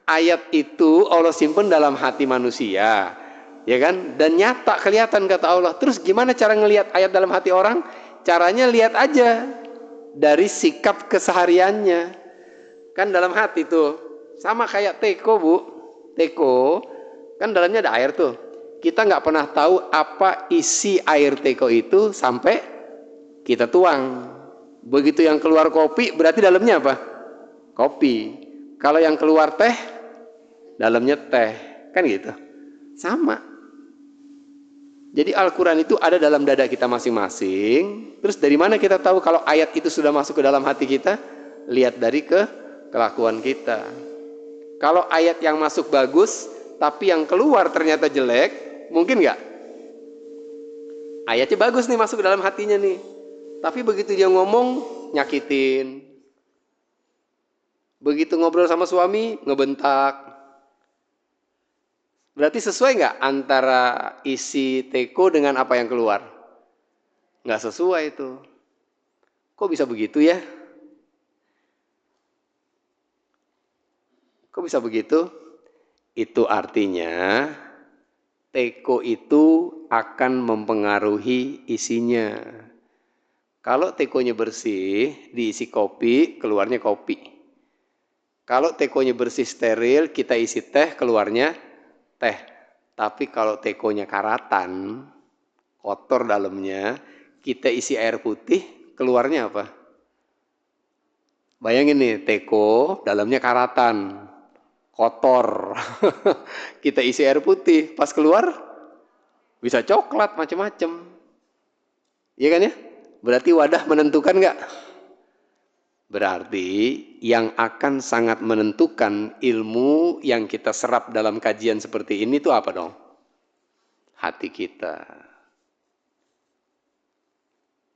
Ayat itu Allah simpen dalam hati manusia. Ya kan? Dan nyata kelihatan kata Allah. Terus gimana cara ngelihat ayat dalam hati orang? Caranya lihat aja dari sikap kesehariannya. Kan dalam hati tuh. Sama kayak teko Bu. Teko kan dalamnya ada air tuh. Kita nggak pernah tahu apa isi air teko itu sampai kita tuang. Begitu yang keluar kopi berarti dalamnya apa? Kopi. Kalau yang keluar teh dalamnya teh. Kan gitu. Sama. Jadi Al-Quran itu ada dalam dada kita masing-masing. Terus dari mana kita tahu kalau ayat itu sudah masuk ke dalam hati kita? Lihat dari kelakuan kita. Kalau ayat yang masuk bagus, tapi yang keluar ternyata jelek, mungkin nggak? Ayatnya bagus nih masuk ke dalam hatinya nih. Tapi begitu dia ngomong, nyakitin. Begitu ngobrol sama suami, ngebentak. Berarti sesuai nggak antara isi teko dengan apa yang keluar? Nggak sesuai itu. Kok bisa begitu ya? Kok bisa begitu? Itu artinya teko itu akan mempengaruhi isinya. Kalau tekonya bersih, diisi kopi, keluarnya kopi. Kalau tekonya bersih steril, kita isi teh, keluarnya teh. Tapi kalau tekonya karatan, kotor dalamnya, kita isi air putih, keluarnya apa? Bayangin nih, teko dalamnya karatan, kotor. Kita isi air putih, pas keluar bisa coklat macam-macam. Iya kan ya? Berarti wadah menentukan nggak? Berarti yang akan sangat menentukan ilmu yang kita serap dalam kajian seperti ini itu apa dong? Hati kita.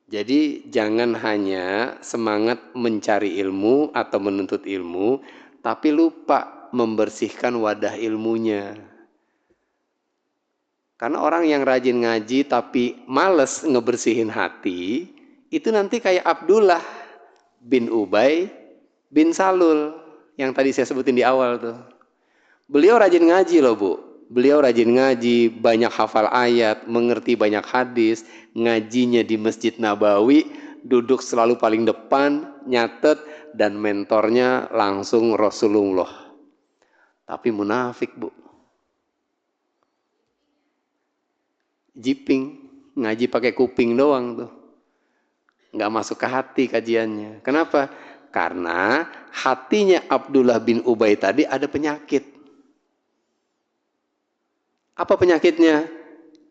Jadi jangan hanya semangat mencari ilmu atau menuntut ilmu, tapi lupa membersihkan wadah ilmunya. Karena orang yang rajin ngaji tapi males ngebersihin hati, itu nanti kayak Abdullah bin Ubay bin Salul yang tadi saya sebutin di awal tuh. Beliau rajin ngaji loh Bu. Beliau rajin ngaji, banyak hafal ayat, mengerti banyak hadis, ngajinya di Masjid Nabawi, duduk selalu paling depan, nyatet, dan mentornya langsung Rasulullah. Tapi munafik Bu. Jiping, ngaji pakai kuping doang tuh. Nggak masuk ke hati kajiannya. Kenapa? Karena hatinya Abdullah bin Ubay tadi ada penyakit. Apa penyakitnya?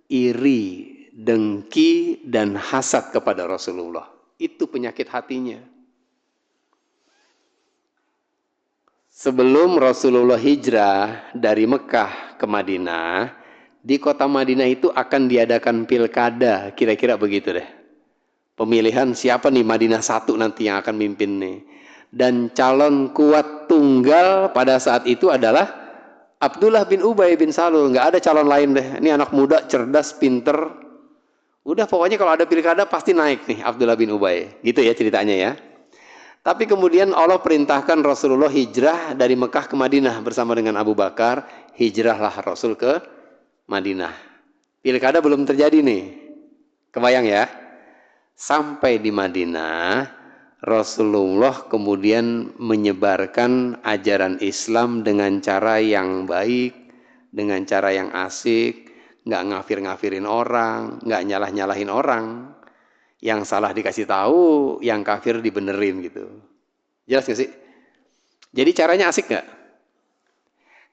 Iri, dengki, dan hasad kepada Rasulullah. Itu penyakit hatinya. Sebelum Rasulullah hijrah dari Mekah ke Madinah, di kota Madinah itu akan diadakan pilkada, kira-kira begitu deh. Pemilihan siapa nih Madinah 1 nanti yang akan mimpin nih. Dan calon kuat tunggal pada saat itu adalah Abdullah bin Ubay bin Salul. Nggak ada calon lain deh. Ini anak muda, cerdas, pinter. Udah pokoknya kalau ada pilkada pasti naik nih Abdullah bin Ubay. Gitu ya ceritanya ya. Tapi kemudian Allah perintahkan Rasulullah hijrah dari Mekah ke Madinah bersama dengan Abu Bakar. Hijrahlah Rasul ke Madinah. Pilkada belum terjadi nih. Kebayang ya. Sampai di Madinah, Rasulullah kemudian menyebarkan ajaran Islam dengan cara yang baik, dengan cara yang asik, nggak ngafir-ngafirin orang, nggak nyalah-nyalahin orang. Yang salah dikasih tahu, yang kafir dibenerin gitu. Jelas nggak sih? Jadi caranya asik nggak?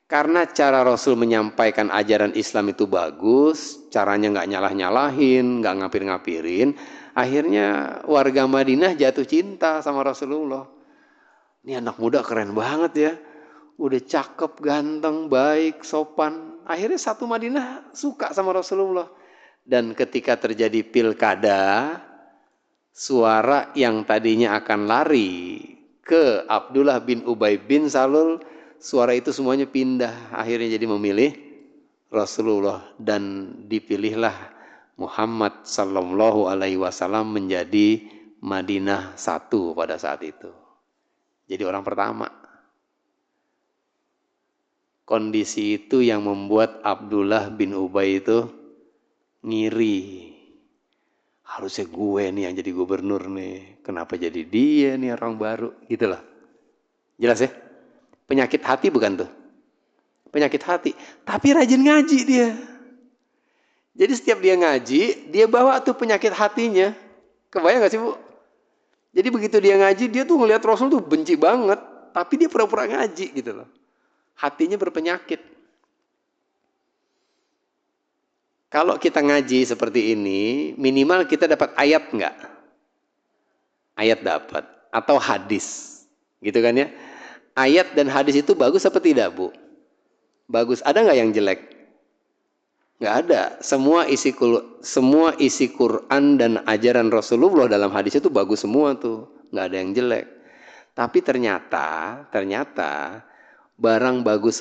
Karena cara Rasul menyampaikan ajaran Islam itu bagus, caranya nggak nyalah-nyalahin, nggak ngapir-ngapirin, akhirnya warga Madinah jatuh cinta sama Rasulullah. Ini anak muda keren banget ya, udah cakep, ganteng, baik, sopan. Akhirnya satu Madinah suka sama Rasulullah. Dan ketika terjadi pilkada, suara yang tadinya akan lari ke Abdullah bin Ubay bin Salul, suara itu semuanya pindah, akhirnya jadi memilih Rasulullah, dan dipilihlah Muhammad sallallahu alaihi wasallam menjadi Madinah 1 pada saat itu. Jadi orang pertama. Kondisi itu yang membuat Abdullah bin Ubay itu ngiri. Harusnya gue nih yang jadi gubernur nih. Kenapa jadi dia nih orang baru? Gitu loh. Jelas ya? Penyakit hati bukan tuh? Penyakit hati. Tapi rajin ngaji dia. Jadi setiap dia ngaji, dia bawa tuh penyakit hatinya. Kebayang gak sih Bu? Jadi begitu dia ngaji, dia tuh ngelihat Rasul tuh benci banget. Tapi dia pura-pura ngaji gitu loh. Hatinya berpenyakit. Kalau kita ngaji seperti ini, minimal kita dapat ayat enggak? Ayat dapat. Atau hadis. Gitu kan ya? Ayat dan hadis itu bagus apa tidak, Bu? Bagus. Ada enggak yang jelek? Enggak ada. Semua isi Quran dan ajaran Rasulullah dalam hadis itu bagus semua tuh. Enggak ada yang jelek. Tapi ternyata barang yang bagus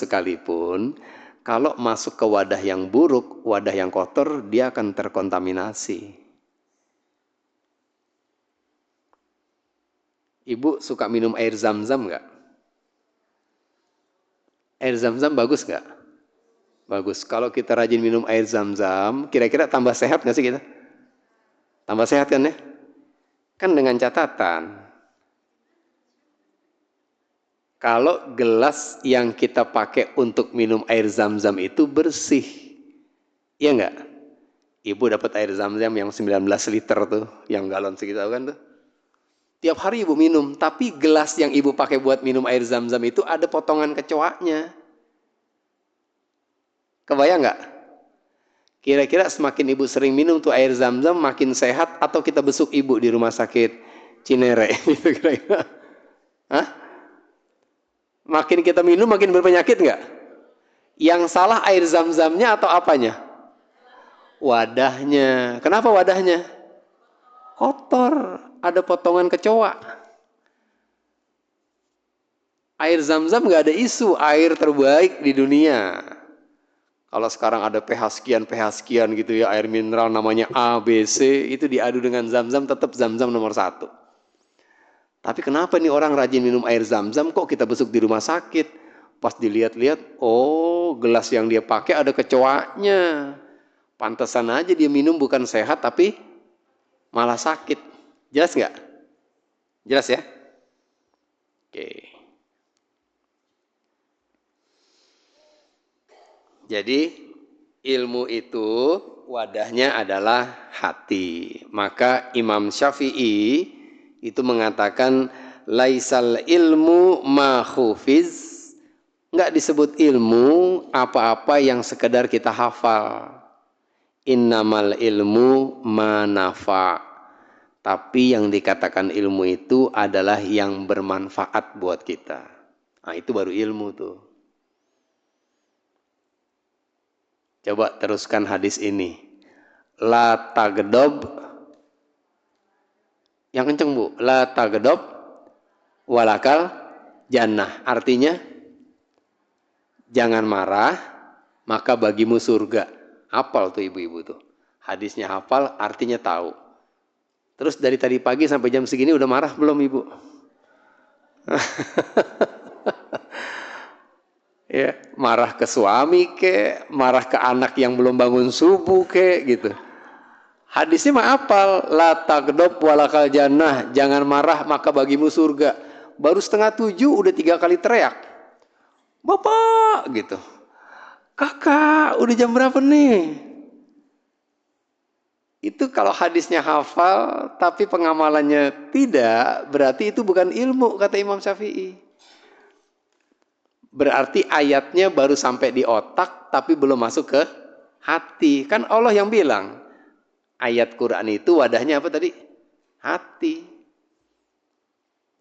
sekalipun, kalau masuk ke wadah yang buruk, wadah yang kotor, dia akan terkontaminasi. Ibu suka minum air zam-zam nggak? Air zam-zam bagus nggak? Bagus. Kalau kita rajin minum air zam-zam, kira-kira tambah sehat nggak sih kita? Tambah sehat kan ya? Kan dengan catatan, kalau gelas yang kita pakai untuk minum air zam-zam itu bersih. Iya enggak? Ibu dapat air zam-zam yang 19 liter tuh, yang galon segitu kan tuh. Tiap hari ibu minum, tapi gelas yang ibu pakai buat minum air zam-zam itu ada potongan kecoaknya. Kebayang enggak? Kira-kira semakin ibu sering minum tuh air zam-zam, makin sehat atau kita besuk ibu di rumah sakit Cinere gitu kira-kira? Hah? Makin kita minum makin berpenyakit enggak? Yang salah air zam-zamnya atau apanya? Wadahnya. Kenapa wadahnya? Kotor. Ada potongan kecoa. Air zam-zam enggak ada isu. Air terbaik di dunia. Kalau sekarang ada pH sekian gitu ya. Air mineral namanya A, B, C. Itu diadu dengan zam-zam, tetap zam-zam nomor 1. Tapi kenapa nih orang rajin minum air zam-zam kok kita besuk di rumah sakit? Pas dilihat-lihat, oh gelas yang dia pakai ada kecoaknya. Pantesan aja dia minum bukan sehat tapi malah sakit. Jelas nggak? Jelas ya? Oke. Jadi ilmu itu wadahnya adalah hati. Maka Imam Syafi'i itu mengatakan laisal ilmu ma khufiz, enggak disebut ilmu apa-apa yang sekedar kita hafal. Innamal ilmu ma nafa. Tapi yang dikatakan ilmu itu adalah yang bermanfaat buat kita. Nah, itu baru ilmu tuh. Coba teruskan hadis ini. La tagdob. Yang kenceng Bu, la tagdob walakal jannah. Artinya jangan marah, maka bagimu surga. Hafal tuh ibu-ibu tuh. Hadisnya hafal, artinya tahu. Terus dari tadi pagi sampai jam segini udah marah belum ibu? Ya, marah ke suami ke, marah ke anak yang belum bangun subuh ke, gitu. Hadisnya mah apal, la tagdob walakal jannah, jangan marah maka bagimu surga. Baru 6:30 udah 3 kali teriak. Bapak gitu. Kakak, udah jam berapa nih? Itu kalau hadisnya hafal tapi pengamalannya tidak, berarti itu bukan ilmu kata Imam Syafi'i. Berarti ayatnya baru sampai di otak tapi belum masuk ke hati. Kan Allah yang bilang, ayat Quran itu wadahnya apa tadi? Hati.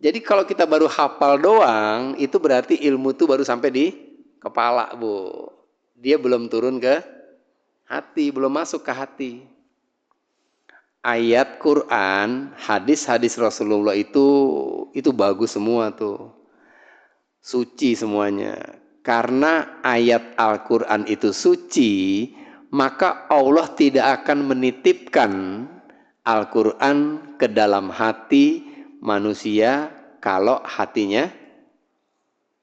Jadi kalau kita baru hafal doang, itu berarti ilmu itu baru sampai di kepala, Bu. Dia belum turun ke hati, belum masuk ke hati. Ayat Quran, hadis-hadis Rasulullah itu bagus semua tuh. Suci semuanya. Karena ayat Al-Quran itu suci, maka Allah tidak akan menitipkan Al-Quran ke dalam hati manusia kalau hatinya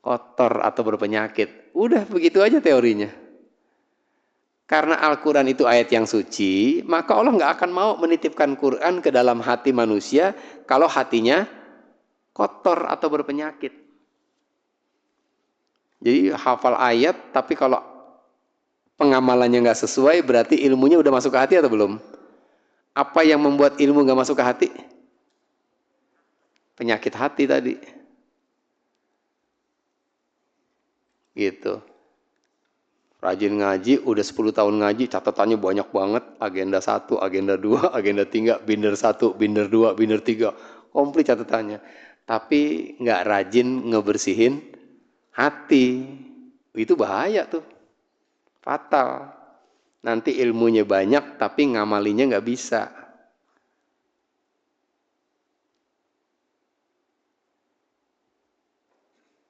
kotor atau berpenyakit. Udah begitu aja teorinya. Karena Al-Quran itu ayat yang suci, maka Allah nggak akan mau menitipkan Quran ke dalam hati manusia kalau hatinya kotor atau berpenyakit. Jadi hafal ayat, tapi kalau pengamalannya nggak sesuai, berarti ilmunya udah masuk ke hati atau belum? Apa yang membuat ilmu nggak masuk ke hati? Penyakit hati tadi. Gitu. Rajin ngaji, udah 10 tahun ngaji, catatannya banyak banget. Agenda 1, agenda 2, agenda 3, binder 1, binder 2, binder 3. Komplit catatannya. Tapi nggak rajin ngebersihin hati. Itu bahaya tuh. Fatal. Nanti ilmunya banyak, tapi ngamalinya nggak bisa.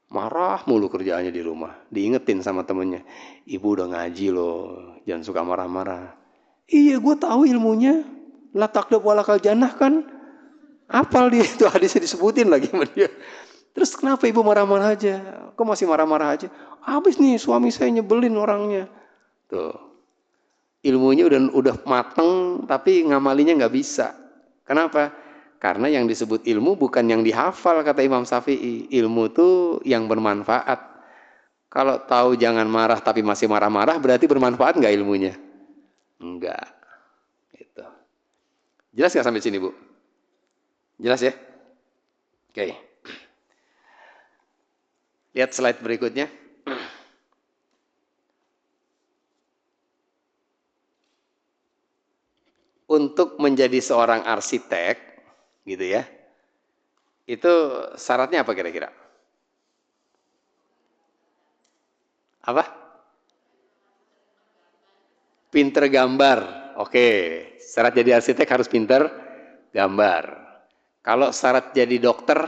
Marah mulu kerjaannya di rumah. Diingetin sama temennya. Ibu udah ngaji loh. Jangan suka marah-marah. Iya, gue tahu ilmunya. La taqdab walakal jannah kan. Apal dia itu hadisnya disebutin lagi sama dia. Terus kenapa ibu marah-marah aja? Kok masih marah-marah aja? Habis nih suami saya nyebelin orangnya. Tuh. Ilmunya udah mateng tapi ngamalinya nggak bisa. Kenapa? Karena yang disebut ilmu bukan yang dihafal kata Imam Syafi'i. Ilmu itu yang bermanfaat. Kalau tahu jangan marah tapi masih marah-marah berarti bermanfaat nggak ilmunya? Enggak. Gitu. Jelas nggak sampai sini, Bu? Jelas ya? Oke. Lihat slide berikutnya. Untuk menjadi seorang arsitek, gitu ya, itu syaratnya apa kira-kira? Apa? Pinter gambar. Oke, syarat jadi arsitek harus pinter gambar. Kalau syarat jadi dokter,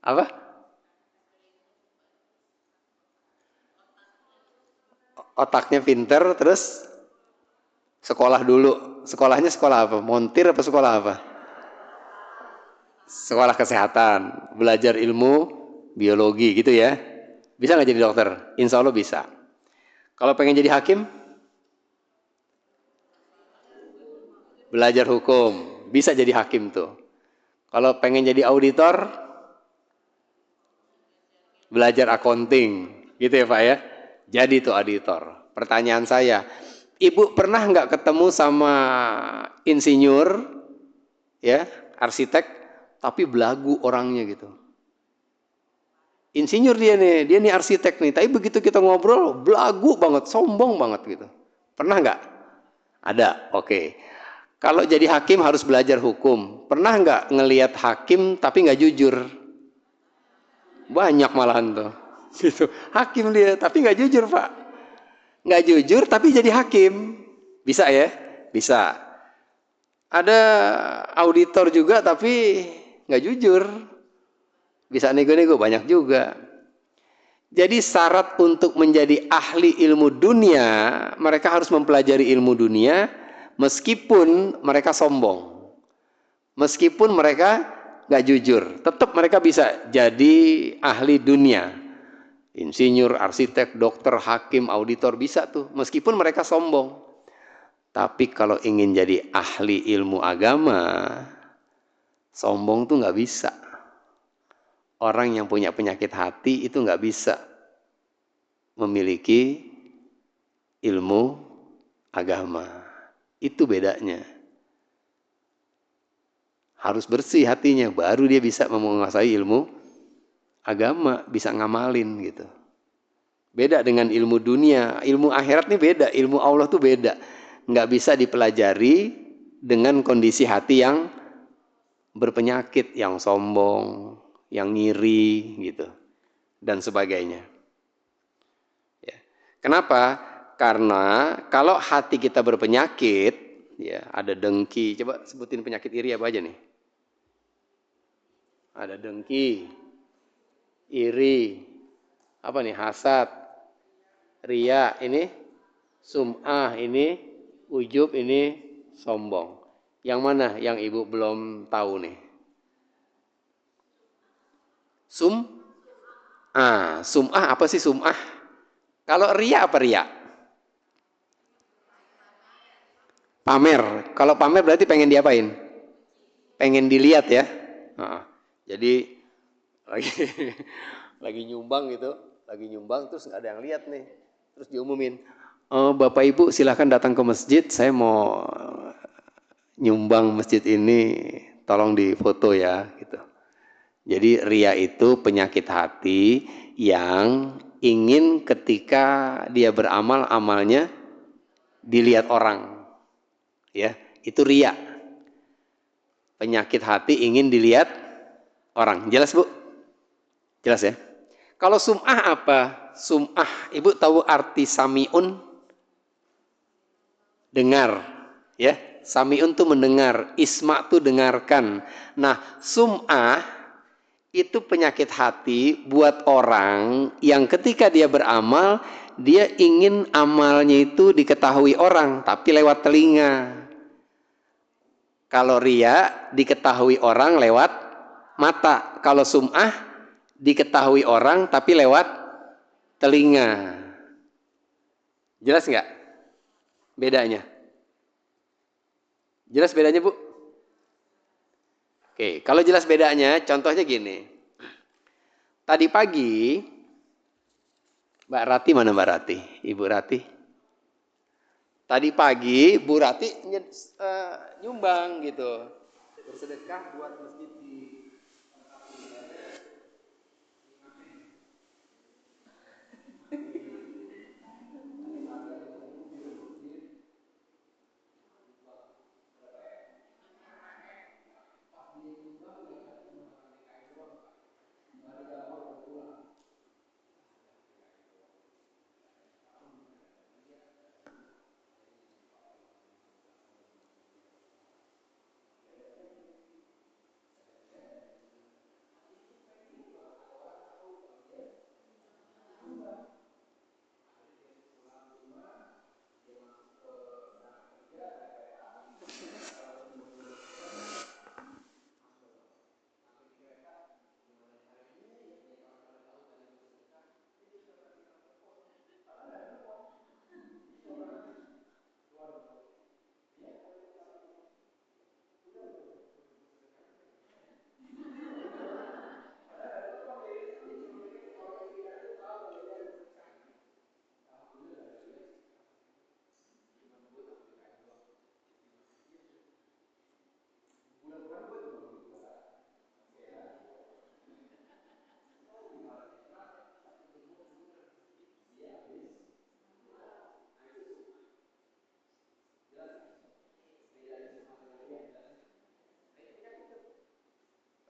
apa? Otaknya pinter, terus sekolah dulu. Sekolahnya sekolah apa? Montir apa sekolah apa? Sekolah kesehatan, belajar ilmu biologi gitu ya. Bisa nggak jadi dokter? Insya Allah bisa. Kalau pengen jadi hakim, belajar hukum, bisa jadi hakim tuh. Kalau pengen jadi auditor, belajar accounting, gitu ya Pak ya. Jadi tuh auditor. Pertanyaan saya, Ibu pernah nggak ketemu sama insinyur, ya, arsitek, tapi belagu orangnya gitu. Insinyur dia nih arsitek nih, tapi begitu kita ngobrol, belagu banget, sombong banget gitu. Pernah nggak? Ada, oke. Kalau jadi hakim harus belajar hukum. Pernah nggak ngelihat hakim tapi nggak jujur? Banyak malahan tuh. Gitu. Hakim dia, tapi nggak jujur Pak. Nggak jujur tapi jadi hakim. Bisa ya? Bisa. Ada auditor juga tapi nggak jujur. Bisa nego-nego, banyak juga. Jadi syarat untuk menjadi ahli ilmu dunia, mereka harus mempelajari ilmu dunia meskipun mereka sombong. Meskipun mereka nggak jujur, tetap mereka bisa jadi ahli dunia. Insinyur, arsitek, dokter, hakim, auditor bisa tuh, meskipun mereka sombong. Tapi kalau ingin jadi ahli ilmu agama, sombong tuh nggak bisa. Orang yang punya penyakit hati itu nggak bisa memiliki ilmu agama. Itu bedanya. Harus bersih hatinya, baru dia bisa menguasai ilmu agama, bisa ngamalin gitu. Beda dengan ilmu dunia, ilmu akhirat ini beda, ilmu Allah tuh beda. Nggak bisa dipelajari dengan kondisi hati yang berpenyakit, yang sombong, yang ngiri gitu, dan sebagainya. Ya. Kenapa? Karena kalau hati kita berpenyakit, ya ada dengki. Coba sebutin penyakit iri apa aja nih? Ada dengki, iri, apa nih? Hasad, ria, ini sum'ah, ini ujub, ini sombong. Yang mana yang ibu belum tahu nih? Sum'ah apa sih sum'ah? Kalau ria apa ria? Pamer. Kalau pamer berarti pengen diapain? Pengen dilihat ya. Jadi lagi lagi nyumbang gitu, lagi nyumbang terus nggak ada yang lihat nih, terus diumumin, Bapak Ibu silahkan datang ke masjid, saya mau nyumbang masjid ini, tolong difoto ya gitu. Jadi ria itu penyakit hati yang ingin ketika dia beramal, amalnya dilihat orang. Ya, itu ria. Penyakit hati ingin dilihat orang. Jelas, Bu? Jelas ya? Kalau sum'ah apa? Sum'ah, Ibu tahu arti sami'un? Dengar, ya. Sami'un tuh mendengar, isma' tuh dengarkan. Nah, sum'ah itu penyakit hati buat orang yang ketika dia beramal, dia ingin amalnya itu diketahui orang, tapi lewat telinga. Kalau ria diketahui orang lewat mata. Kalau sum'ah diketahui orang tapi lewat telinga. Jelas nggak bedanya? Jelas bedanya, Bu? Oke, kalau jelas bedanya, contohnya gini. Tadi pagi, Mbak Rati mana Mbak Rati? Ibu Rati? Tadi pagi Bu Rati nyumbang gitu, bersedekah buat masjid di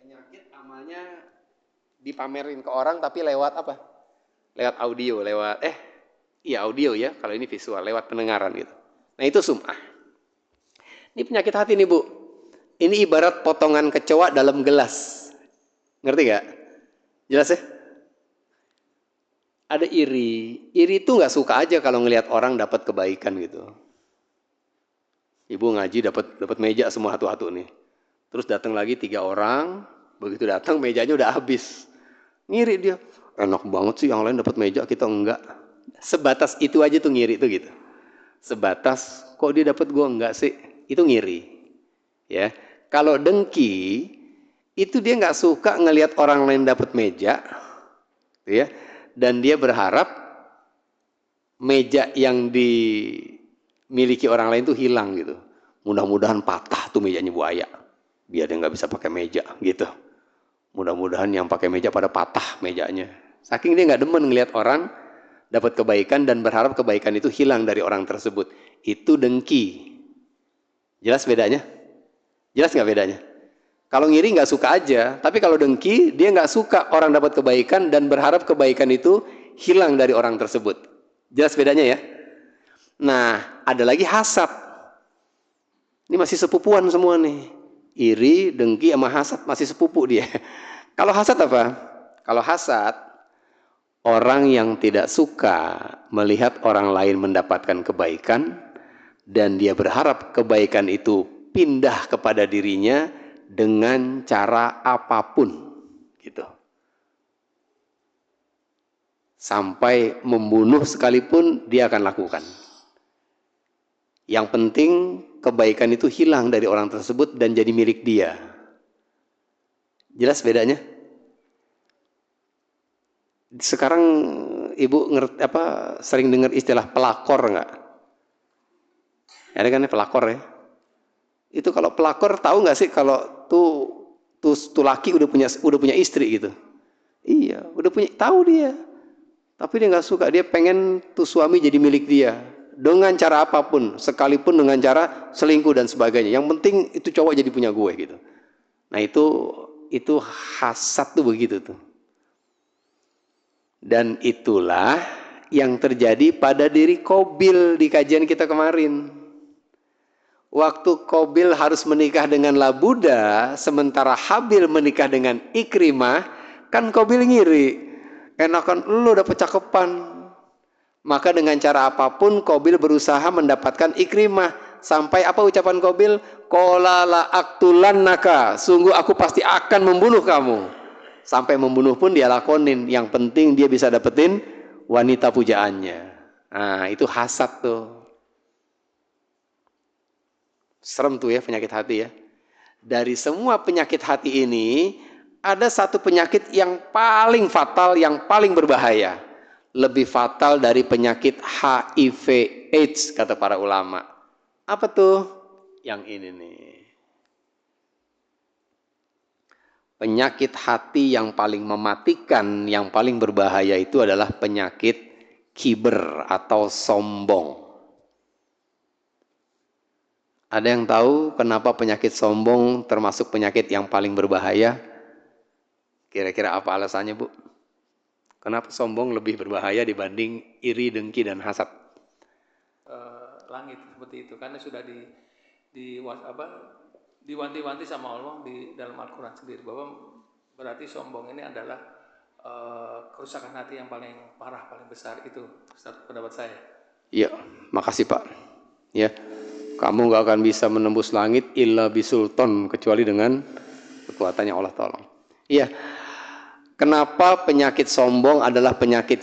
penyakit amalnya dipamerin ke orang tapi lewat apa? Lewat audio, lewat iya audio ya, kalau ini visual, lewat pendengaran gitu. Nah itu sum'ah. Ini penyakit hati nih, Bu. Ini ibarat potongan kecoa dalam gelas. Ngerti gak? Jelas ya? Ada iri. Iri itu gak suka aja kalau ngelihat orang dapat kebaikan gitu. Ibu ngaji dapat meja semua hatu-hatu nih. Terus datang lagi 3 orang, begitu datang mejanya udah habis. Ngiri dia. enak banget sih yang lain dapat meja kita enggak. Sebatas itu aja tuh ngiri tuh gitu. Sebatas kok dia dapat gua enggak sih, itu ngiri. Ya, kalau dengki itu dia nggak suka ngelihat orang lain dapat meja, ya, dan dia berharap meja yang dimiliki orang lain tuh hilang gitu. Mudah-mudahan patah tuh mejanya buaya, biar dia nggak bisa pakai meja gitu. Mudah-mudahan yang pakai meja pada patah mejanya. Saking dia nggak demen ngelihat orang dapat kebaikan dan berharap kebaikan itu hilang dari orang tersebut. Itu dengki. Jelas bedanya? Jelas nggak bedanya? Kalau ngiri nggak suka aja, tapi kalau dengki dia nggak suka orang dapat kebaikan dan berharap kebaikan itu hilang dari orang tersebut. Jelas bedanya ya? Nah, ada lagi hasad. Ini masih sepupuan semua nih. Iri, dengki, sama hasad masih sepupu dia. Kalau hasad apa? Kalau hasad, orang yang tidak suka melihat orang lain mendapatkan kebaikan dan dia berharap kebaikan itu pindah kepada dirinya dengan cara apapun gitu. Sampai membunuh sekalipun dia akan lakukan. Yang penting kebaikan itu hilang dari orang tersebut dan jadi milik dia. Jelas bedanya? Sekarang ibu ngerti sering dengar istilah pelakor nggak? Ada kan pelakor ya? Itu kalau pelakor tahu nggak sih kalau tuh laki udah punya istri gitu? Iya, udah punya, tahu dia. Tapi dia nggak suka, dia pengen tuh suami jadi milik dia. Dengan cara apapun, sekalipun dengan cara selingkuh dan sebagainya. Yang penting itu cowok jadi punya gue gitu. Nah itu hasad tuh begitu tuh. Dan itulah yang terjadi pada diri Qabil di kajian kita kemarin. Waktu Qabil harus menikah dengan Labuda, sementara Habil menikah dengan Ikrimah, kan Qabil ngiri. Enakan lu dapet cakepan. Maka dengan cara apapun Qabil berusaha mendapatkan Ikrimah. Sampai apa ucapan Qabil? Qala la aqtulannaka, sungguh aku pasti akan membunuh kamu. Sampai membunuh pun dia lakonin. Yang penting dia bisa dapetin wanita pujaannya. Nah itu hasad tuh. Serem tuh ya penyakit hati ya. Dari semua penyakit hati ini, ada satu penyakit yang paling fatal, yang paling berbahaya. Lebih fatal dari penyakit HIV AIDS, kata para ulama. Apa tuh? Yang ini nih. Penyakit hati yang paling mematikan, yang paling berbahaya itu adalah penyakit kiber atau sombong. Ada yang tahu kenapa penyakit sombong termasuk penyakit yang paling berbahaya? Kira-kira apa alasannya, Bu? Kenapa sombong lebih berbahaya dibanding iri, dengki, dan hasad? Langit seperti itu, karena sudah diwanti-wanti sama Allah di dalam Al-Quran sendiri, bahwa berarti sombong ini adalah kerusakan hati yang paling parah, paling besar. Itu pendapat saya. Iya, makasih Pak. Ya, kamu gak akan bisa menembus langit illa bisultan, kecuali dengan kekuatannya Allah tolong. Iya. Kenapa penyakit sombong adalah penyakit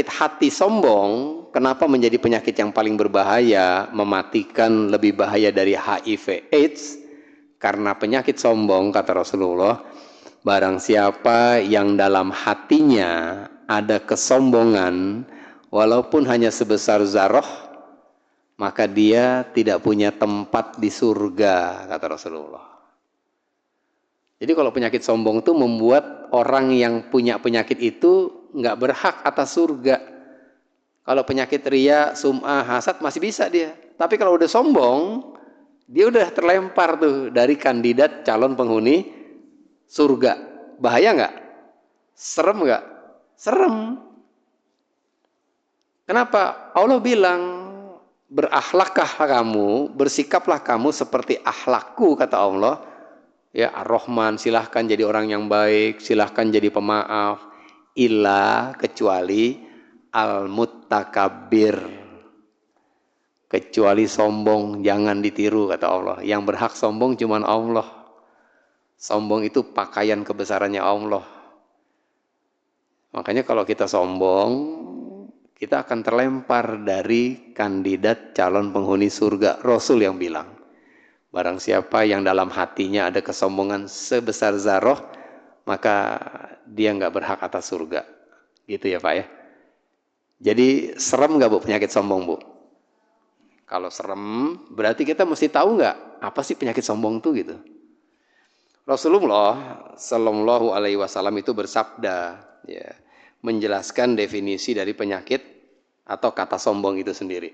hati sombong, kenapa menjadi penyakit yang paling berbahaya, mematikan, lebih bahaya dari HIV AIDS? Karena penyakit sombong, kata Rasulullah, barang siapa yang dalam hatinya ada kesombongan, walaupun hanya sebesar zarah, maka dia tidak punya tempat di surga, kata Rasulullah. Jadi kalau penyakit sombong itu membuat orang yang punya penyakit itu nggak berhak atas surga. Kalau penyakit ria, sum'ah, hasad masih bisa dia. Tapi kalau udah sombong, dia udah terlempar tuh dari kandidat calon penghuni surga. Bahaya nggak? Serem nggak? Serem. Kenapa? Allah bilang, berakhlaklah kamu, bersikaplah kamu seperti akhlakku, kata Allah. Ya, Ar-Rahman, silahkan jadi orang yang baik, silahkan jadi pemaaf, illa kecuali al-muttakabbir, kecuali sombong, jangan ditiru, kata Allah. Yang berhak sombong cuma Allah. Sombong itu pakaian kebesarannya Allah. Makanya kalau kita sombong, kita akan terlempar dari kandidat calon penghuni surga. Rasul yang bilang, barang siapa yang dalam hatinya ada kesombongan sebesar zarah, maka dia nggak berhak atas surga. Gitu ya Pak ya. Jadi serem nggak Bu penyakit sombong Bu? Kalau serem, berarti kita mesti tahu nggak apa sih penyakit sombong itu gitu. Rasulullah Shallallahu Alaihi Wasallam itu bersabda, ya, menjelaskan definisi dari penyakit atau kata sombong itu sendiri.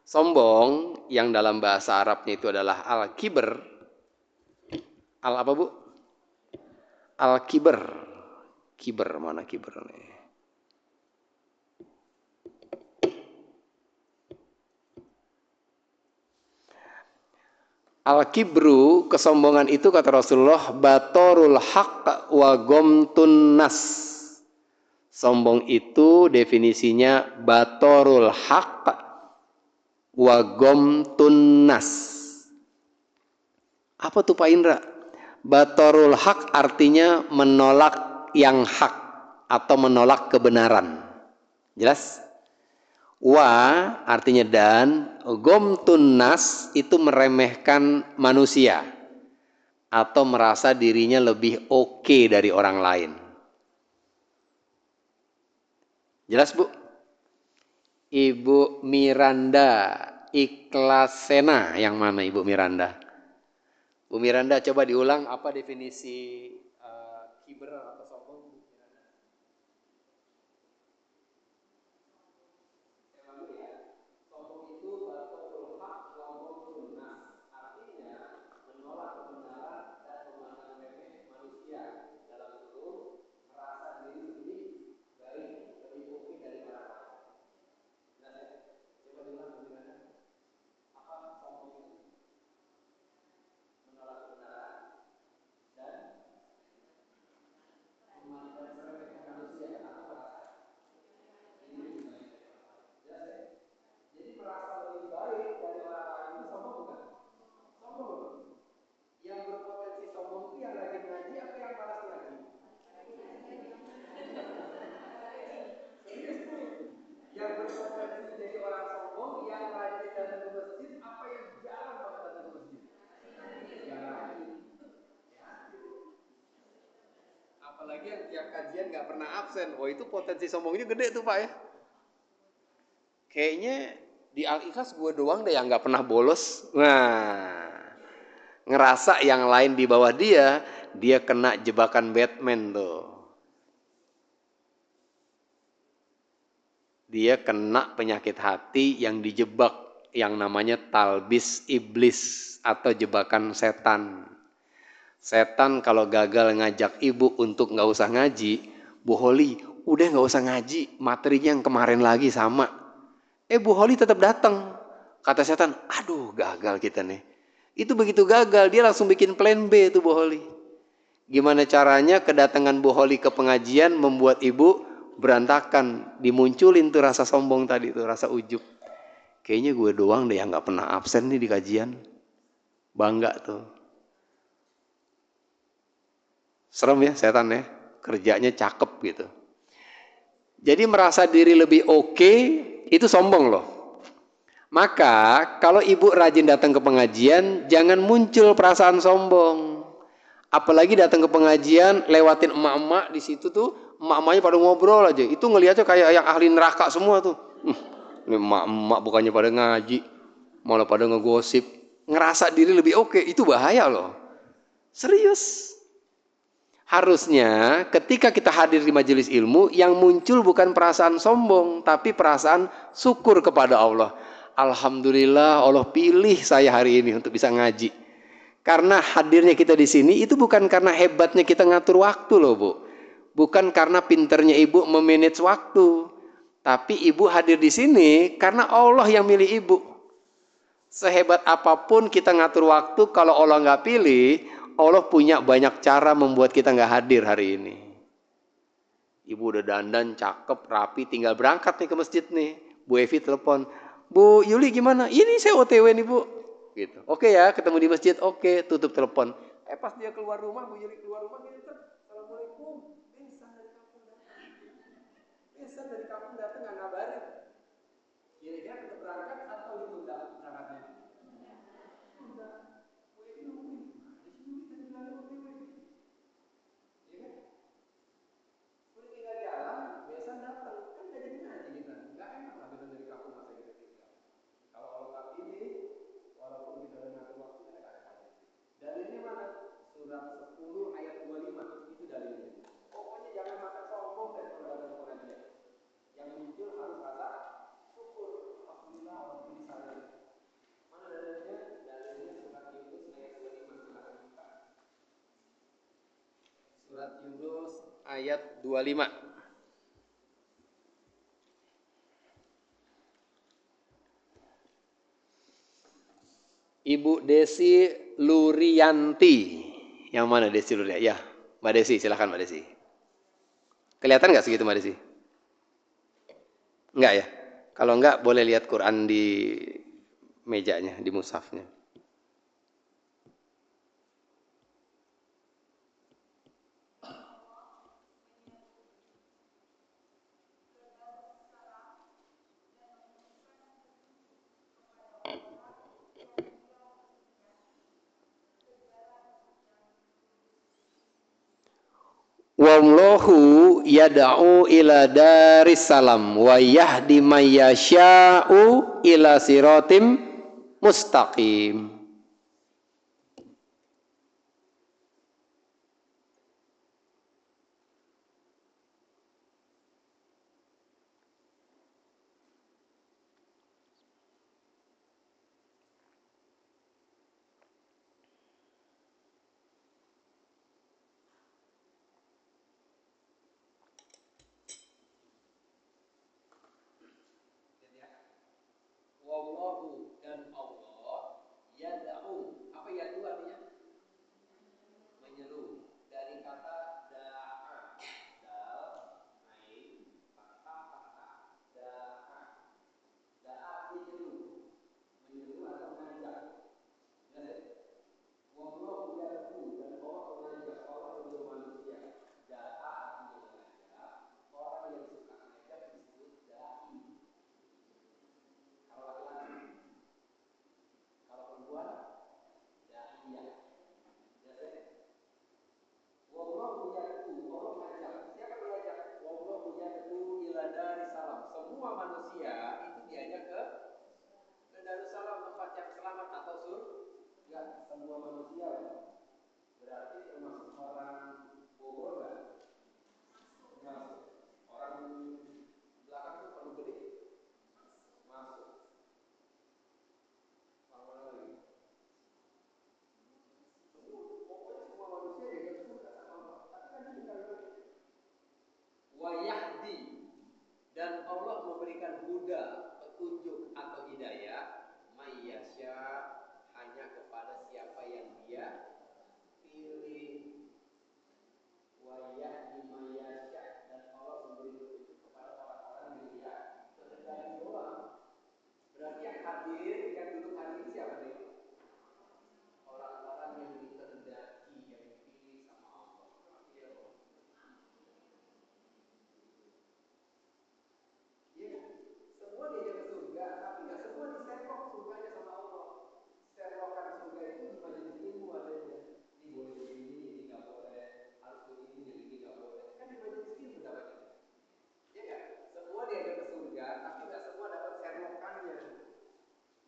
Sombong yang dalam bahasa Arabnya itu adalah al-kibr. Al apa Bu? Al-kibr. Kibr, mana kibr nih? Al-kibru, kesombongan itu kata Rasulullah, batorul haq wa gomtun nas. Sombong itu definisinya batorul haq wa gomtun nas. Apa tuh Pak Indra? Batorul haq artinya menolak yang hak atau menolak kebenaran. Jelas? Wa artinya dan, gomtun nas itu meremehkan manusia atau merasa dirinya lebih oke dari orang lain. Jelas Bu? Ibu Miranda Ikhlasena, yang mana Ibu Miranda? Bu Miranda coba diulang apa definisi kibr atau sombong? Apalagi yang tiap kajian nggak pernah absen. Oh itu potensi sombongnya gede tuh Pak ya. Kayaknya di Al-Ikhlas gue doang deh yang nggak pernah bolos. Nah, ngerasa yang lain di bawah dia kena jebakan Batman tuh. Dia kena penyakit hati yang dijebak yang namanya talbis iblis atau jebakan setan. Setan kalau gagal ngajak ibu untuk nggak usah ngaji, Bu Holi, udah nggak usah ngaji, materinya yang kemarin lagi sama. Bu Holi tetap datang. Kata setan, aduh gagal kita nih. Itu begitu gagal, dia langsung bikin plan B tuh Bu Holi. Gimana caranya kedatangan Bu Holi ke pengajian membuat ibu berantakan. Dimunculin tuh rasa sombong tadi tuh, rasa ujub. Kayaknya gue doang deh yang nggak pernah absen nih di kajian. Bangga tuh. Serem ya setan ya, kerjanya cakep gitu. Jadi merasa diri lebih oke, itu sombong loh. Maka kalau ibu rajin datang ke pengajian, jangan muncul perasaan sombong. Apalagi datang ke pengajian, lewatin emak-emak di situ tuh, emak-emaknya pada ngobrol aja. Itu ngelihatnya kayak yang ahli neraka semua tuh. Ini emak-emak bukannya pada ngaji, malah pada ngegosip. Ngerasa diri lebih oke, itu bahaya loh. Serius. Harusnya ketika kita hadir di majelis ilmu, yang muncul bukan perasaan sombong, tapi perasaan syukur kepada Allah. Alhamdulillah Allah pilih saya hari ini untuk bisa ngaji. Karena hadirnya kita di sini itu bukan karena hebatnya kita ngatur waktu loh Bu. Bukan karena pinternya ibu memanage waktu. Tapi ibu hadir di sini karena Allah yang milih ibu. Sehebat apapun kita ngatur waktu, kalau Allah nggak pilih, Allah punya banyak cara membuat kita nggak hadir hari ini. Ibu udah dandan, cakep, rapi, tinggal berangkat nih ke masjid nih. Bu Evi telepon, Bu Yuli gimana? Ini saya OTW nih Bu. Gitu. Oke ya, ketemu di masjid. Oke, tutup telepon. Pas dia keluar rumah, Bu Yuli keluar rumah, dia Assalamualaikum. Insang dari kampung. Kesan dari kampung datang nggak ngabarin. Kira-kira kita berangkat atau ditunda berangkatnya? Tunda. Wih, nungguin. Ada sih nungguin tadi bilang OTW. Iya kan? Udah tinggal jalan, besan datang. Kan nggak jadi ngaji kita. Nggak enak lah besan dari kampung masa kita tinggal. Kalau Allah nggak pilih, walaupun kita udah ngatur waktu, kita nggak ada. Dalilnya mana? Surat 10 ayat 25 itu dalilnya. Pokoknya jangan makan sombong dan kalau datang ke pengajian. Yang muncul harus rasa syukur. Alhamdulillah Allah pilih saya. Mana dalilnya? Dalilnya surat Yunus ayat 25 silakan buka. Surat Yunus ayat 25. Ibu Desi Lurianti. Yang mana Desi Lurianti? Ya, Mbak Desi, silakan Mbak Desi. Kelihatan nggak segitu Mbak Desi? Enggak ya? Kalau enggak boleh lihat Quran di mejanya, di mushafnya. Wallahu yad'u ila daris salam wa yahdi may yasha'u ila siratim mustaqim. Wallahu dan Allah yad'u. Apa yad'u artinya? Menyeru. Dari kata da'a. Dal, ain, fathah, da'a. Da'a menyeru. Menyeru atau mengajak. Jelas ya? Wallahu yad'u dan Allah mengajak. Allah menyuruh manusia. Da'a artinya mengajak. Orang yang suka mengajak disebut da'i. Kalau laki-laki, kalau perempuan, da'iyah. Jelas ya? Wallahu yad'u, Allah mengajak. Siapa mengajak? Wallahu yad'u ila darissalam. Semua manusia itu diajak ke Darussalam, tempat yang selamat atau surga. Semua manusia. Berarti termasuk orang Bogor kan? Masuk. Orang belakang tuh perlu gede. Masuk. Orang mana lagi? Pokoknya semua manusia diajak ke surga sama Allah. Tapi kan ini kalimat wa yahdi dan Allah memberikan huda, petunjuk atau hidayah mayyasya hanya kepada siapa yang Dia pilih. Wa yahdi mayyasya dan Allah memberi petunjuk kepada orang-orang yang Dia kehendaki doang. Berarti yang hadir, yang duduk hadir siapa nih? Orang-orang yang dikehendaki, yang dipilih sama Allah. Iya. Iya, semua diajak ke surga, tapi nggak semua diserok surganya sama Allah. Serokan surga itu di majelis ilmu adanya. Ini boleh begini, ini nggak boleh, harus begini, yang ini nggak boleh. Kan di majelis ilmu dapatnya. Iya kan? Semua diajak ke surga, tapi nggak semua dapat serokannya.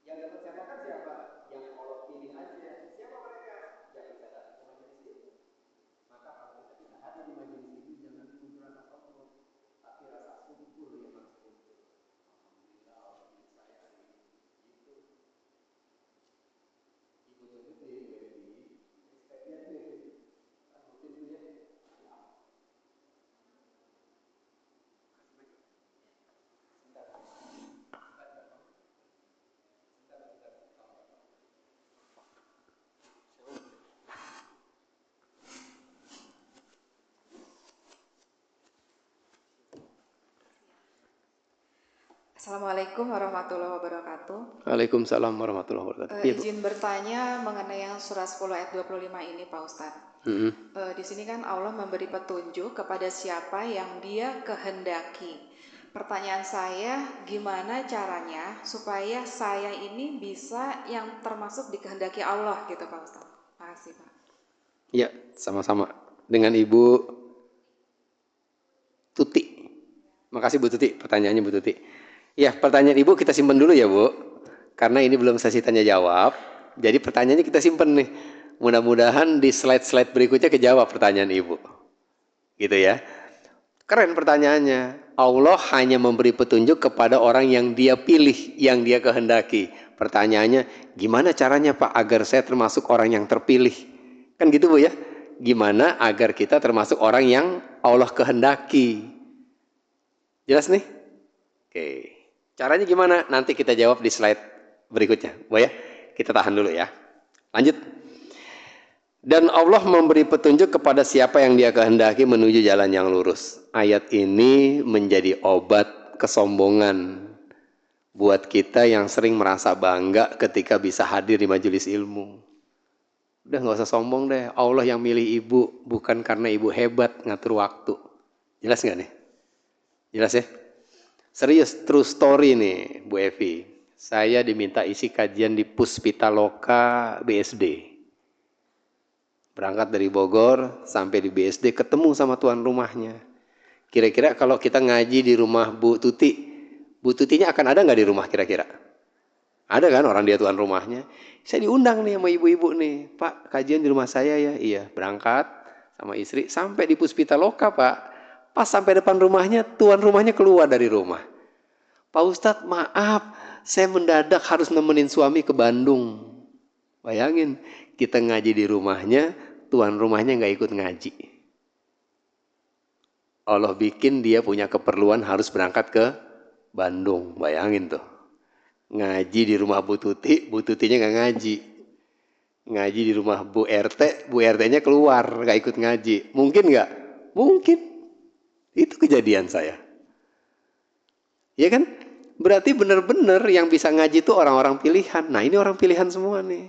Yang dapat serokan siapa? Yang Allah pilih aja. Siapa mereka? Yang bisa datang ke majelis ilmu. Maka kalau kita tidak hadir di majelis ilmu, jangan muncul rasa sombong, tapi rasa syukur yang harus muncul. Alhamdulillah, Allah pilih saya hari ini. Itu ibu tuh gede, respectnya gede. Kan rutin tuh ya. Assalamualaikum warahmatullahi wabarakatuh. Waalaikumsalam warahmatullahi wabarakatuh. Iya, Bu. Izin bertanya mengenai yang surah 10 ayat 25 ini Pak Ustadz. Di sini kan Allah memberi petunjuk kepada siapa yang Dia kehendaki. Pertanyaan saya, gimana caranya supaya saya ini bisa yang termasuk dikehendaki Allah gitu Pak Ustadz? Makasih Pak. Ya, sama-sama. Dengan Ibu Tuti. Makasih Bu Tuti, pertanyaannya Bu Tuti. Ya, pertanyaan Ibu kita simpen dulu ya Bu. Karena ini belum sesi tanya jawab. Jadi pertanyaannya kita simpen nih. Mudah-mudahan di slide-slide berikutnya kejawab pertanyaan Ibu. Gitu ya. Keren pertanyaannya. Allah hanya memberi petunjuk kepada orang yang Dia pilih, yang Dia kehendaki. Pertanyaannya, gimana caranya Pak agar saya termasuk orang yang terpilih? Kan gitu Bu ya. Gimana agar kita termasuk orang yang Allah kehendaki? Jelas nih? Oke. Caranya gimana? Nanti kita jawab di slide berikutnya. Bu ya, kita tahan dulu ya. Lanjut. Dan Allah memberi petunjuk kepada siapa yang Dia kehendaki menuju jalan yang lurus. Ayat ini menjadi obat kesombongan buat kita yang sering merasa bangga ketika bisa hadir di majelis ilmu. Udah gak usah sombong deh. Allah yang milih ibu, bukan karena ibu hebat ngatur waktu. Jelas gak nih? Jelas ya? Serius, true story nih Bu Evi. Saya diminta isi kajian di Puspitaloka BSD. Berangkat dari Bogor sampai di BSD ketemu sama tuan rumahnya. Kira-kira kalau kita ngaji di rumah Bu Tuti, Bu Tutinya akan ada nggak di rumah kira-kira? Ada kan orang dia tuan rumahnya. Saya diundang nih sama ibu-ibu nih. Pak, kajian di rumah saya ya. Iya, berangkat sama istri sampai di Puspitaloka Pak. Pas sampai depan rumahnya, tuan rumahnya keluar dari rumah. Pak Ustadz, maaf, saya mendadak harus nemenin suami ke Bandung. Bayangin, kita ngaji di rumahnya, tuan rumahnya nggak ikut ngaji. Allah bikin dia punya keperluan harus berangkat ke Bandung. Bayangin tuh. Ngaji di rumah Bu Tuti, Bu Tutinya nggak ngaji. Ngaji di rumah Bu RT, Bu RT-nya keluar, nggak ikut ngaji. Mungkin nggak? Mungkin. Itu kejadian saya. Ya kan? Berarti benar-benar yang bisa ngaji itu orang-orang pilihan. Nah ini orang pilihan semua nih.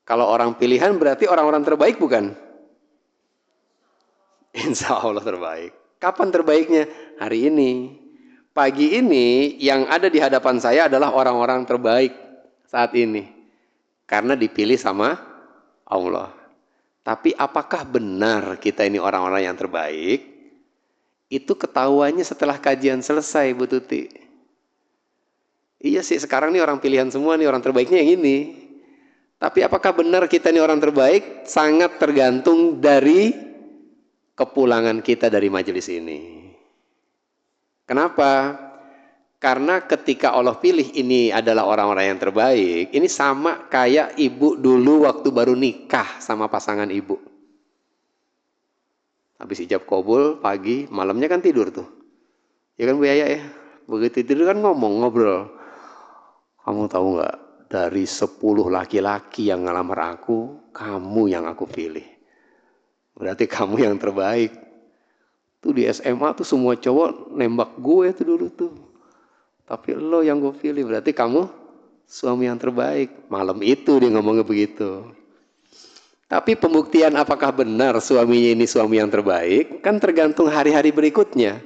Kalau orang pilihan berarti orang-orang terbaik bukan? Insya Allah terbaik. Kapan terbaiknya? Hari ini. Pagi ini yang ada di hadapan saya adalah orang-orang terbaik saat ini. Karena dipilih sama Allah. Tapi apakah benar kita ini orang-orang yang terbaik? Itu ketahuannya setelah kajian selesai Bu Tuti. Iya sih sekarang nih orang pilihan semua nih orang terbaiknya yang ini. Tapi apakah benar kita ini orang terbaik? Sangat tergantung dari kepulangan kita dari majelis ini. Kenapa? Karena ketika Allah pilih ini adalah orang-orang yang terbaik, ini sama kayak ibu dulu waktu baru nikah sama pasangan ibu. Habis ijab kabul pagi, malamnya kan tidur tuh. Ya kan Bu Yaya ya? Begitu tidur kan ngobrol. Kamu tahu nggak? Dari 10 laki-laki yang ngelamar aku, kamu yang aku pilih. Berarti kamu yang terbaik. Tuh di SMA tuh semua cowok nembak gue tuh dulu tuh. Tapi lo yang gue pilih, berarti kamu suami yang terbaik. Malam itu dia ngomongnya begitu. Tapi pembuktian apakah benar suaminya ini suami yang terbaik, kan tergantung hari-hari berikutnya.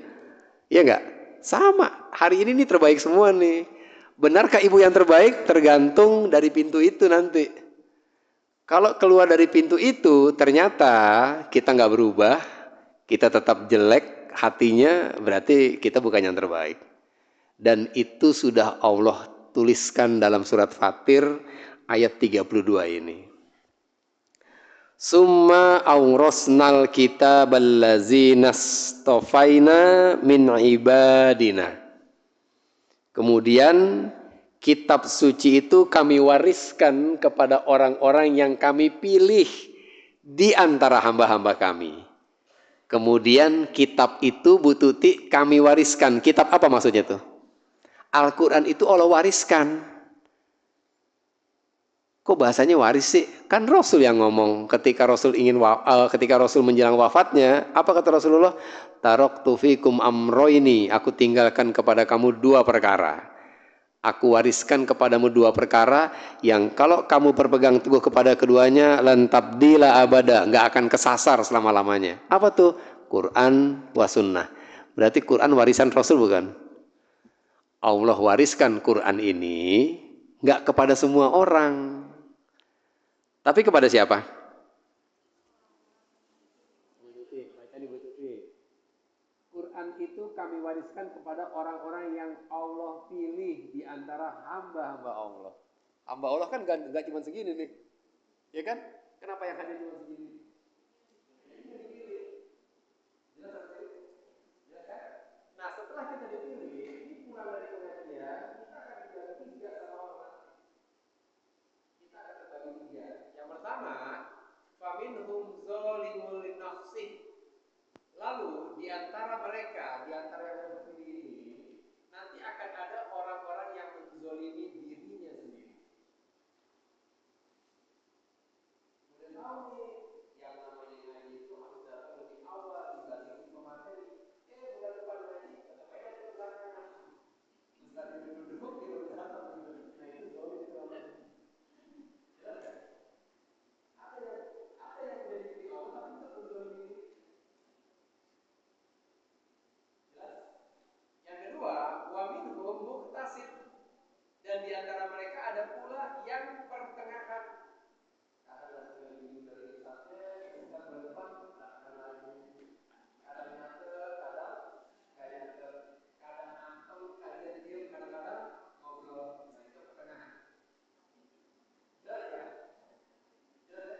Iya enggak? Sama, hari ini nih terbaik semua nih. Benarkah ibu yang terbaik? Tergantung dari pintu itu nanti. Kalau keluar dari pintu itu, ternyata kita nggak berubah, kita tetap jelek hatinya, berarti kita bukan yang terbaik. Dan itu sudah Allah tuliskan dalam surat Fatir ayat 32 ini. Summa aurasnal kitabal ladzina stofaina min ibadina. Kemudian kitab suci itu kami wariskan kepada orang-orang yang kami pilih di antara hamba-hamba kami. Kemudian kitab itu Bu Tuti kami wariskan. Kitab apa maksudnya tuh? Al-Quran itu Allah wariskan. Kok bahasanya waris sih? Kan Rasul yang ngomong ketika Rasul ketika Rasul menjelang wafatnya, apa kata Rasulullah? Taraktu fikum amroini, aku tinggalkan kepada kamu 2 perkara. Aku wariskan kepadamu 2 perkara yang kalau kamu berpegang teguh kepada keduanya lan tabdila abada, enggak akan kesasar selama-lamanya. Apa tuh? Quran wa sunnah. Berarti Quran warisan Rasul bukan? Allah wariskan Quran ini nggak kepada semua orang, tapi kepada siapa? Quran itu kami wariskan kepada orang-orang yang Allah pilih di antara hamba-hamba Allah. Hamba Allah kan nggak cuma segini nih, ya kan? Kenapa yang hanya cuma segini? Nah, setelah kita dipilih, ini pulang dari pengajian, kita akan dibagi tiga sama Allah. Kita akan terbagi tiga. Yang pertama, faminhum zalimun li nafsih. Lalu di antara mereka, di antara yang terpilih ini, nanti akan ada orang-orang yang menzalimi dirinya sendiri. Udah tahu nih, yang namanya ngaji itu harus datang lebih awal dibanding pemateri. Bulan depan ngaji, tetap aja di belakang. Ustaz duduk-duduk, dia udah datang. Nah itu zalim itu namanya. Jelas kan? Ada yang udah dipilih Allah, tapi tetap menzalimi diri. Jelas? Yang kedua, wa minhum muqtasid, dan di antara mereka ada pula yang pertengahan. Kadang lebih dari Ustaznya, kita berdepan, kadang nyata, kadang antem, kadang diam, kadang-kadang ngobrol. Nah itu pertengahan. Jelas ya? Jelas ya?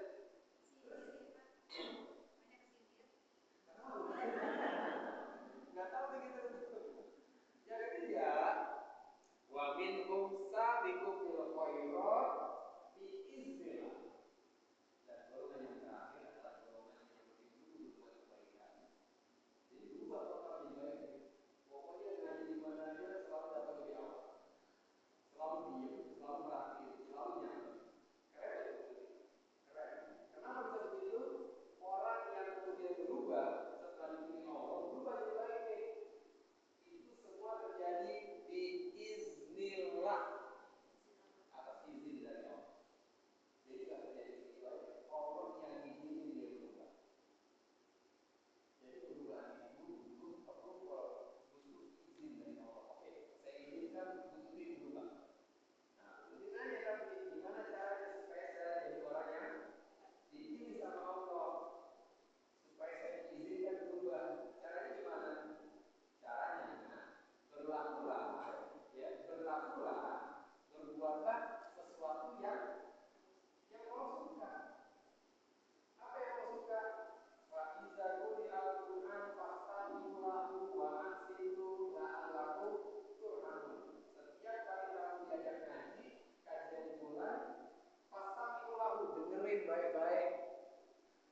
Nggak tahu begitu. Yang ketiga, wa minhum sabiqun bil khairat bi iznillah. Dan golongan yang terakhir adalah golongan yang lebih dulu buat kebaikan. Jadi berubah total menjadi baik. Pokoknya ngaji di mana aja selalu dapat lebih awal. Selalu diam, selalu perhatiin, selalu nyaman. Keren itu. Keren. Kenapa bisa begitu? Orang yang kemudian berubah setelah dipilih Allah, berubah jadi baik nih. Itu semua terjadi di iznillah, atas izin dari Allah. Jadi nggak terjadi sesuai Allah yang izinin dia berubah. Jadi perubahan itu butuh approval, butuh izin dari Allah. Oke, saya izinkan butuh ini berubah. Nah, izin aja tapi gimana caranya supaya saya jadi orang yang dipilih sama Allah, supaya saya diizinkan berubah. Caranya gimana? Caranya berlakulah, ya berlakulah, berbuatlah sesuatu yang Allah suka. Apa yang Allah suka? Wa idza quri'al Qur'an fastami'u lahu wa ansitu la'allakum turhamun. Setiap kali kamu diajak ngaji, kajian dimulai, fastami'u lahu, dengerin baik-baik.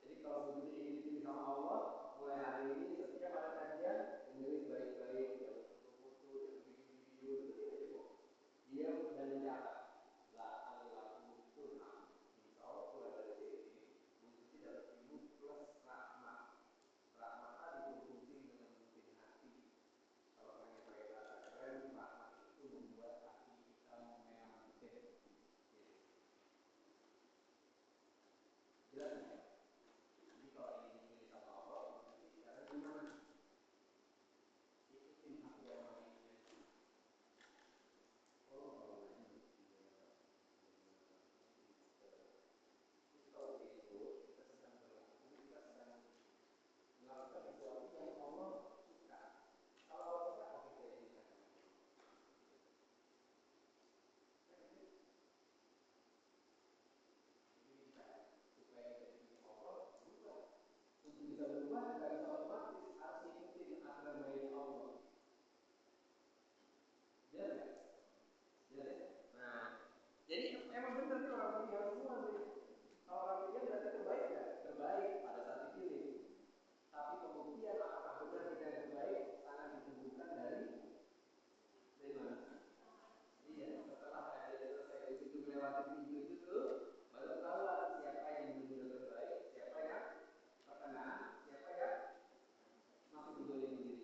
Jadi kalau begitu ingin dipilih sama Allah, mulai hari ini setiap ada kajian, dengerin baik-baik, jangan foto-foto, jangan bikin video, itu diam dan mencatat. La'allakum turhamun. Insya Allah mulai dari sini, butuh tidak ilmu plus rahmat. Rahmat tadi berfungsi dengan membuat hati. Kalau pengen pakai bahasa keren, rahmat itu membuat hati kita memang jelas ya? Jadi kalau ingin dipilih sama Allah, caranya gimana? Ikutin apa yang Allah inginkan. Kalau itu kita sedang berlaku, kita sedang melakukan sesuatu yang Allah suka. Kalau Allah suka, apa kita izinkan? Supaya jadi Allah berubah. Untuk bisa berubah, nggak bisa otomatis, harus ikutin aturan main Allah. Jelas ya? Jelas ya? Nah, jadi emang benar nih orang pilihan semua nih. Kalau orang pilihan berarti terbaik ya? Terbaik pada saat dipilih. Tapi pembuktian apakah benar kita yang terbaik sangat ditentukan dari mana? Iya, setelah saya selesai itu melewati video itu tuh, baru tahu siapa yang benar-benar terbaik, siapa yang pertengahan, siapa yang masih menzalimi diri.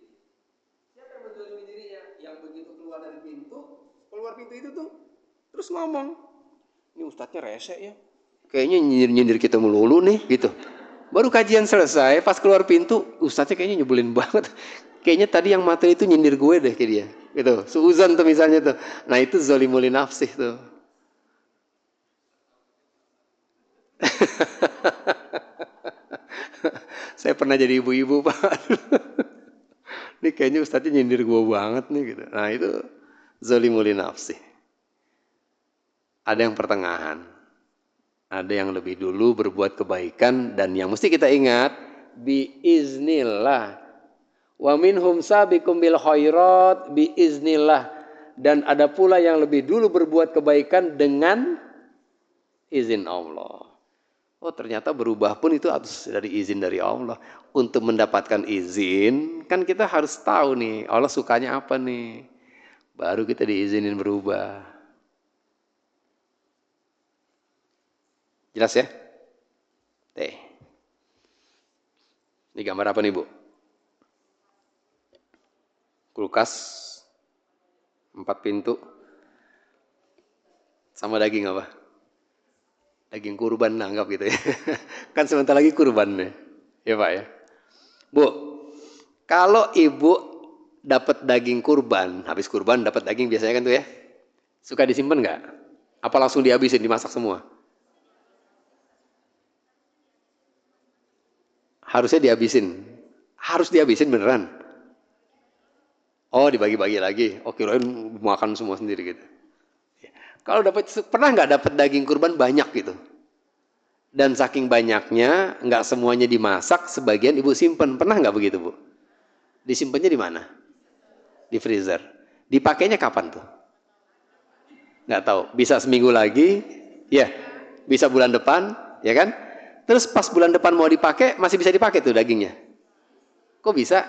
Siapa yang menzalimi dirinya? Yang begitu keluar dari pintu, keluar pintu itu tuh, terus ngomong, ini ustadznya rese ya, kayaknya nyindir-nyindir kita melulu nih, gitu. Baru kajian selesai, pas keluar pintu, ustadznya kayaknya nyebelin banget. kayaknya tadi yang materi itu nyindir gue deh kayak dia. Gitu. Suuzon tuh misalnya tuh. Nah itu zolimul nafsih tuh. Saya pernah jadi ibu-ibu Pak. Ini kayaknya ustadznya nyindir gue banget nih gitu. Nah itu zolimul nafsih. Ada yang pertengahan. Ada yang lebih dulu berbuat kebaikan dan yang mesti kita ingat biiznillah. Wa minhum sabiqum bil khairat biiznillah. Dan ada pula yang lebih dulu berbuat kebaikan dengan izin Allah. Oh ternyata berubah pun itu harus dari izin dari Allah. Untuk mendapatkan izin, kan kita harus tahu nih, Allah sukanya apa nih. Baru kita diizinin berubah. Jelas ya? Teh. Ini gambar apa nih Bu? Kulkas 4 pintu. Sama daging apa? Daging kurban anggap gitu ya. Kan sebentar lagi kurban nih. Ya Pak ya. Bu, kalau ibu dapat daging kurban, habis kurban dapat daging biasanya kan tuh ya. Suka disimpan nggak? Apa langsung dihabisin, dimasak semua? Harusnya dihabisin. Harus dihabisin beneran. Oh dibagi-bagi lagi. Oh kirain makan semua sendiri gitu. Kalau pernah nggak dapat daging kurban banyak gitu? Dan saking banyaknya, nggak semuanya dimasak, sebagian ibu simpen. Pernah nggak begitu Bu? Disimpannya di mana? Di freezer. Dipakainya kapan tuh? Nggak tahu. Bisa seminggu lagi, ya. Bisa bulan depan, ya kan? Terus pas bulan depan mau dipakai, masih bisa dipakai tuh dagingnya. Kok bisa?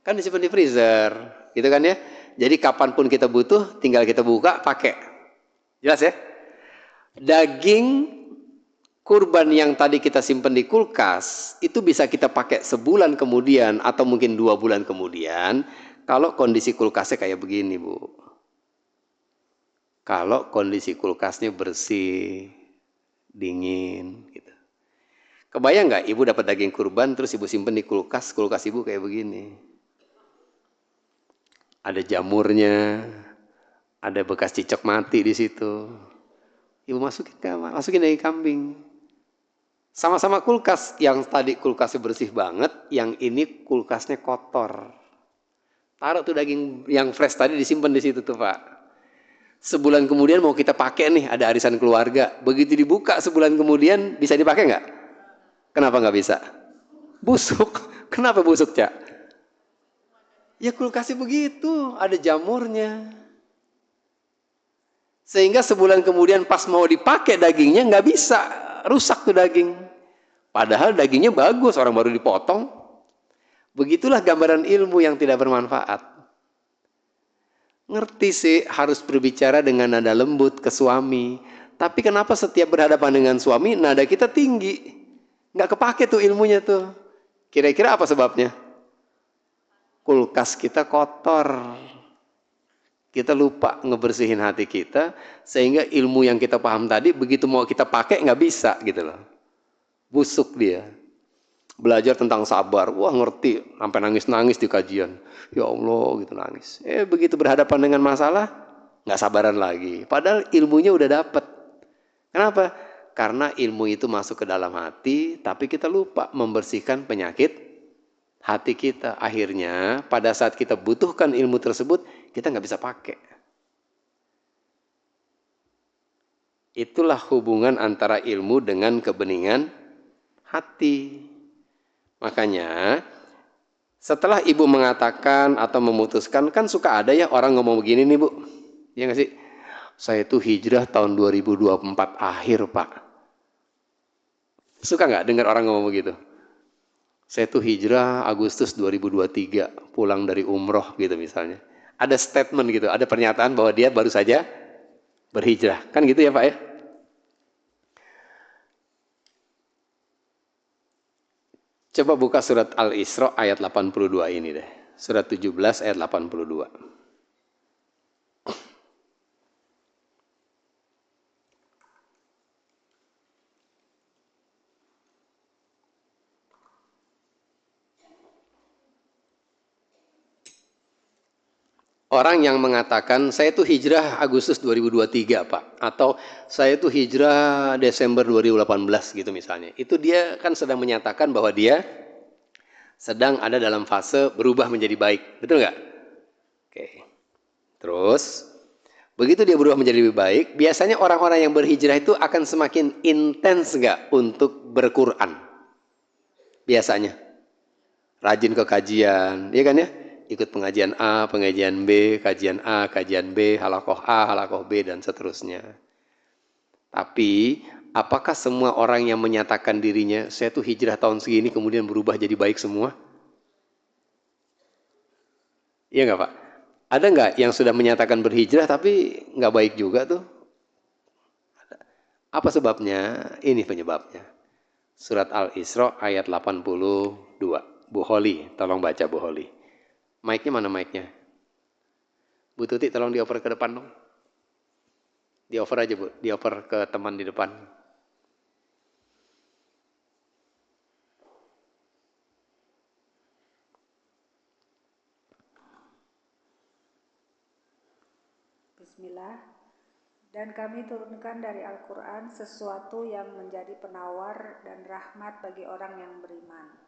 Kan disimpan di freezer, gitu kan ya? Jadi kapanpun kita butuh, tinggal kita buka, pakai. Jelas ya? Daging kurban yang tadi kita simpan di kulkas, itu bisa kita pakai sebulan kemudian, atau mungkin 2 bulan kemudian, kalau kondisi kulkasnya kayak begini Bu. Kalau kondisi kulkasnya bersih, dingin, gitu. Kebayang nggak ibu dapat daging kurban, terus ibu simpan di kulkas, kulkas ibu kayak begini. Ada jamurnya, ada bekas cicak mati di situ. Ibu masukin daging kambing. Sama-sama kulkas, yang tadi kulkasnya bersih banget, yang ini kulkasnya kotor. Taruh tuh daging yang fresh tadi disimpan di situ tuh Pak. Sebulan kemudian mau kita pakai nih, ada arisan keluarga. Begitu dibuka sebulan kemudian, bisa dipakai nggak? Kenapa nggak bisa? Busuk. Kenapa busuk Cak? Ya kulkasnya begitu, ada jamurnya. Sehingga sebulan kemudian pas mau dipakai dagingnya nggak bisa, rusak tuh daging. Padahal dagingnya bagus, orang baru dipotong. Begitulah gambaran ilmu yang tidak bermanfaat. Ngerti sih harus berbicara dengan nada lembut ke suami. Tapi kenapa setiap berhadapan dengan suami nada kita tinggi? Nggak kepake tuh ilmunya tuh. Kira-kira apa sebabnya? Kulkas kita kotor. Kita lupa ngebersihin hati kita. Sehingga ilmu yang kita paham tadi begitu mau kita pakai nggak bisa gitu loh. Busuk dia. Belajar tentang sabar, wah ngerti, sampai nangis-nangis di kajian. Ya Allah, gitu nangis. Begitu berhadapan dengan masalah, nggak sabaran lagi. Padahal ilmunya udah dapet. Kenapa? Karena ilmu itu masuk ke dalam hati, tapi kita lupa membersihkan penyakit hati kita. Akhirnya, pada saat kita butuhkan ilmu tersebut, kita nggak bisa pakai. Itulah hubungan antara ilmu dengan kebeningan hati. Makanya setelah ibu mengatakan atau memutuskan, kan suka ada ya orang ngomong begini nih Bu. Ya nggak sih? Saya itu hijrah tahun 2024 akhir Pak. Suka nggak dengar orang ngomong begitu? Saya itu hijrah Agustus 2023, pulang dari umroh gitu misalnya. Ada statement gitu, ada pernyataan bahwa dia baru saja berhijrah. Kan gitu ya Pak ya? Coba buka surat Al-Isra ayat 82 ini deh. Surat 17 ayat 82. Orang yang mengatakan, saya tuh hijrah Agustus 2023 Pak, atau saya tuh hijrah Desember 2018 gitu misalnya. Itu dia kan sedang menyatakan bahwa dia sedang ada dalam fase berubah menjadi baik. Betul nggak? Oke. Terus, begitu dia berubah menjadi lebih baik, biasanya orang-orang yang berhijrah itu akan semakin intens nggak untuk berquran? Biasanya. Rajin ke kajian, iya kan ya? Ikut pengajian A, pengajian B, kajian A, kajian B, halakoh A, halakoh B, dan seterusnya. Tapi, apakah semua orang yang menyatakan dirinya, saya tuh hijrah tahun segini, kemudian berubah jadi baik semua? Iya nggak Pak? Ada nggak yang sudah menyatakan berhijrah, tapi nggak baik juga tuh? Apa sebabnya? Ini penyebabnya. Surat Al-Isra ayat 82. Bu Holi, tolong baca Bu Holi. Mic-nya mana mic-nya? Bu Tuti tolong dioper ke depan dong. Dioper aja Bu, dioper ke teman di depan. Bismillah. Dan kami turunkan dari Al-Quran sesuatu yang menjadi penawar dan rahmat bagi orang yang beriman.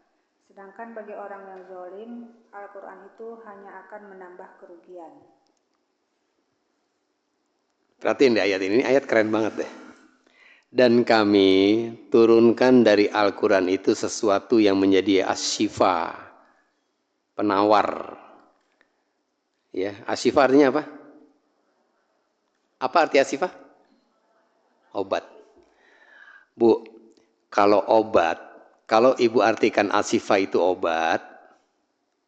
Sedangkan bagi orang yang zalim, Al-Quran itu hanya akan menambah kerugian. Perhatiin deh ayat ini ayat keren banget deh. Dan kami turunkan dari Al-Quran itu sesuatu yang menjadi asyifa, penawar. Ya, asyifa artinya apa? Apa arti asyifa? Obat. Bu, kalau obat, kalau ibu artikan asyifa itu obat,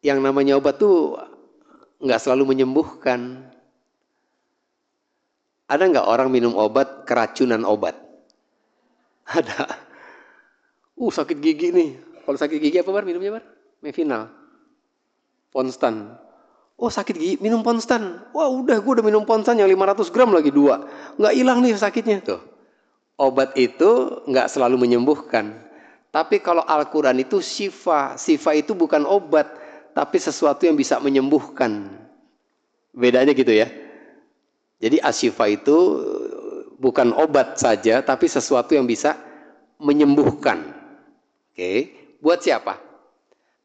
yang namanya obat tuh nggak selalu menyembuhkan. Ada nggak orang minum obat keracunan obat? Ada. Sakit gigi nih. Kalau sakit gigi apa Bar minumnya Bar? Mevinal. Ponstan. Sakit gigi minum Ponstan. Wah udah gue udah minum Ponstan yang 500 gram lagi 2. Nggak hilang nih sakitnya. Tuh. Obat itu nggak selalu menyembuhkan. Tapi kalau Al-Quran itu syifa. Syifa itu bukan obat. Tapi sesuatu yang bisa menyembuhkan. Bedanya gitu ya. Jadi asyifa itu bukan obat saja, tapi sesuatu yang bisa menyembuhkan. Oke, buat siapa?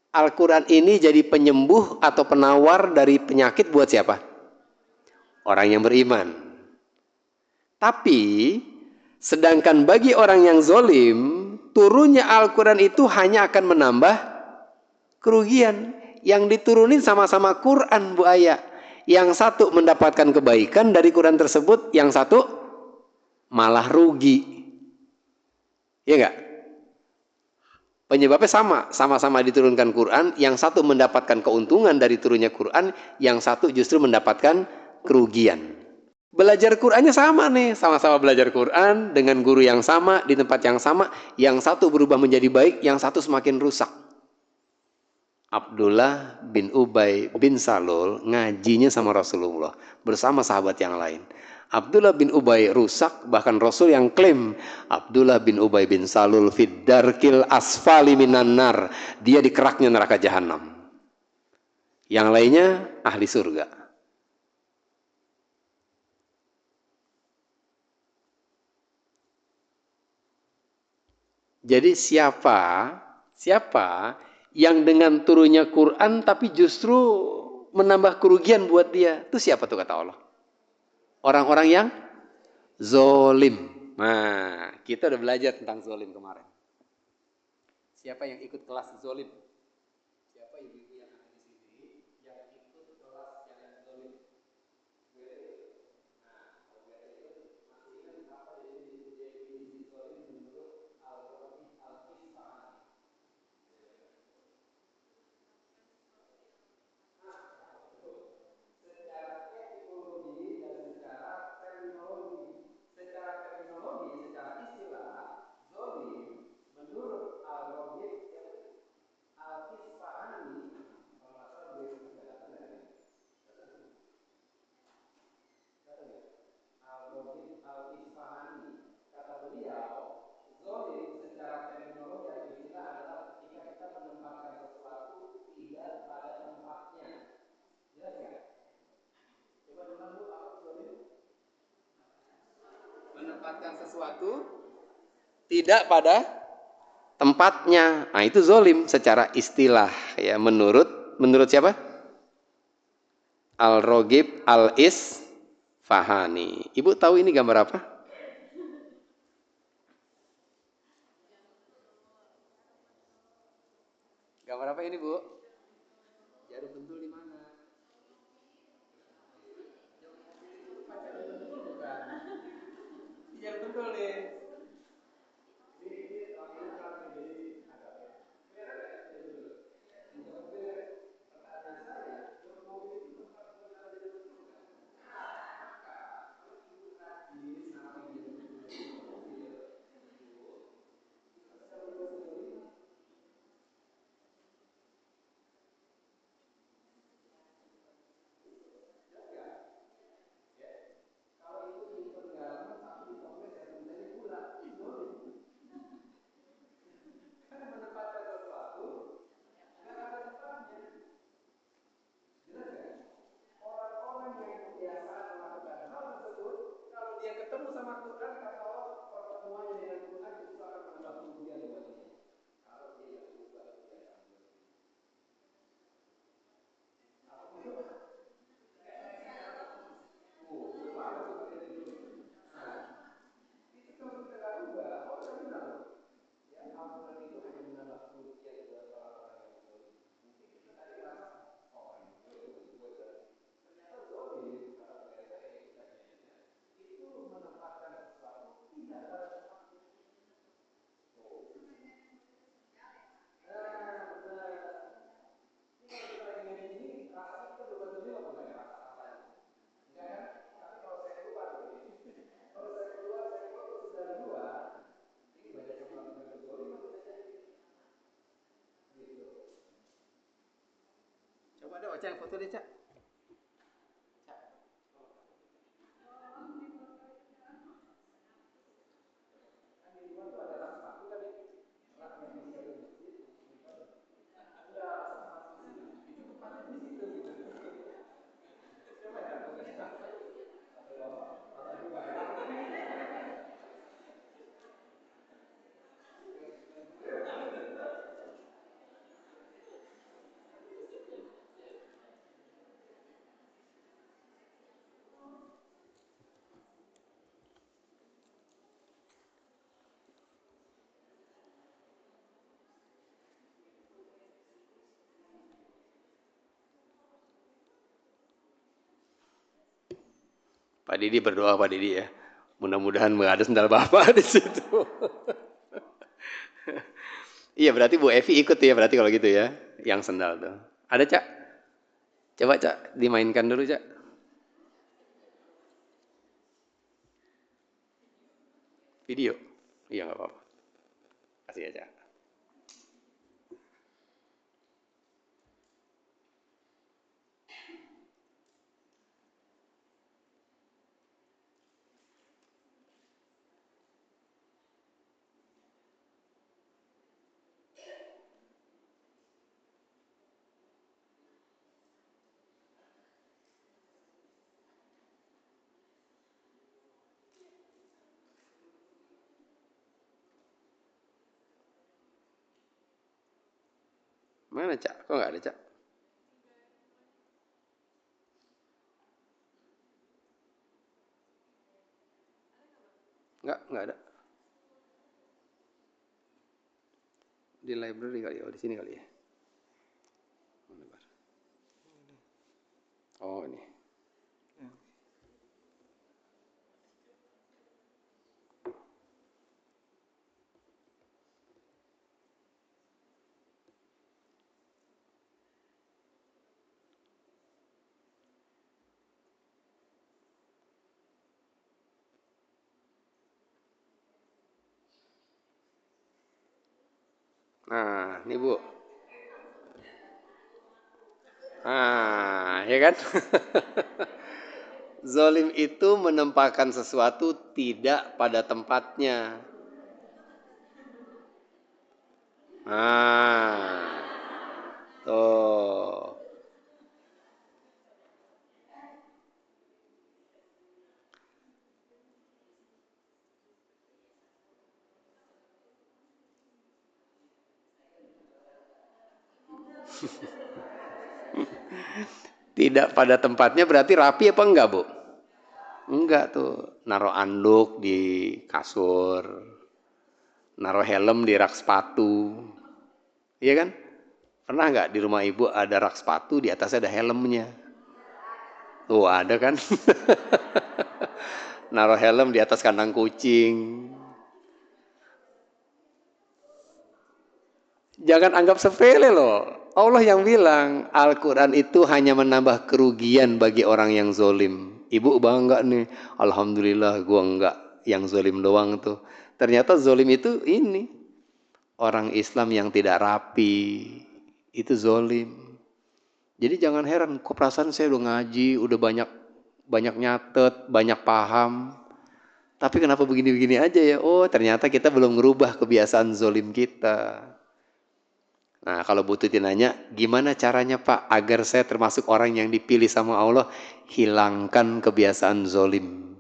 Al-Quran ini jadi penyembuh atau penawar dari penyakit buat siapa? Orang yang beriman. Tapi, sedangkan bagi orang yang zolim, turunnya Al-Quran itu hanya akan menambah kerugian. Yang diturunin sama-sama Quran, Bu Aya. Yang satu mendapatkan kebaikan dari Quran tersebut, yang satu malah rugi. Iya enggak? Penyebabnya sama-sama diturunkan Quran, yang satu mendapatkan keuntungan dari turunnya Quran, yang satu justru mendapatkan kerugian. Belajar Qurannya sama nih, sama-sama belajar Quran dengan guru yang sama, di tempat yang sama, yang satu berubah menjadi baik, yang satu semakin rusak. Abdullah bin Ubay bin Salul ngajinya sama Rasulullah bersama sahabat yang lain. Abdullah bin Ubay rusak, bahkan Rasul yang klaim Abdullah bin Ubay bin Salul fid darkil asfali minan nar, dia di keraknya neraka jahanam. Yang lainnya ahli surga. Jadi siapa yang dengan turunnya Quran tapi justru menambah kerugian buat dia? Itu siapa tuh kata Allah? Orang-orang yang zolim. Nah, kita udah belajar tentang zolim kemarin. Siapa yang ikut kelas zolim? Siapa ibu-ibu yang ada di sini yang ikut kelas yang zolim? menempatkan sesuatu tidak pada tempatnya. Nah, itu zolim secara istilah ya, menurut siapa? Al-Roghib Al-Isfahani. Ibu tahu ini gambar apa? Gambar apa ini, Bu? Jarum pentul di mana? Jarum pentul nih. Coba ada Ocha yang foto deh, Cak. Pak Didi berdoa, Pak Didi ya. Mudah-mudahan nggak ada sendal Bapak di situ. Iya, berarti Bu Evi ikut ya, berarti kalau gitu ya, yang sendal tuh. Ada, Cak? Coba, Cak, dimainkan dulu, Cak. Video? Iya, nggak apa-apa. Kasih ya, Cak. Mana, Cak? Kok nggak ada, Cak? Nggak ada. Di library kali ya, di sini kali ya. Oh, ini. Nah, ini Bu. Nah, ya kan? Zolim itu menempatkan sesuatu tidak pada tempatnya. Nah, tuh. Tidak pada tempatnya berarti rapi apa enggak, Bu? Enggak tuh. Naruh anduk di kasur, naruh helm di rak sepatu. Iya kan? Pernah nggak di rumah ibu ada rak sepatu, di atasnya ada helmnya? Tuh ada kan? Naruh helm di atas kandang kucing. Jangan anggap sepele loh. Allah yang bilang Al-Quran itu hanya menambah kerugian bagi orang yang zolim. Ibu bangga nih, Alhamdulillah gua enggak yang zolim doang tuh. Ternyata zolim itu ini orang Islam yang tidak rapi, itu zolim. Jadi jangan heran, kok perasaan saya udah ngaji, udah banyak nyatet, banyak paham, tapi kenapa begini-begini aja ya? Oh, ternyata kita belum ngerubah kebiasaan zolim kita. Nah, kalau Bu Tuti nanya, gimana caranya Pak agar saya termasuk orang yang dipilih sama Allah, hilangkan kebiasaan zolim.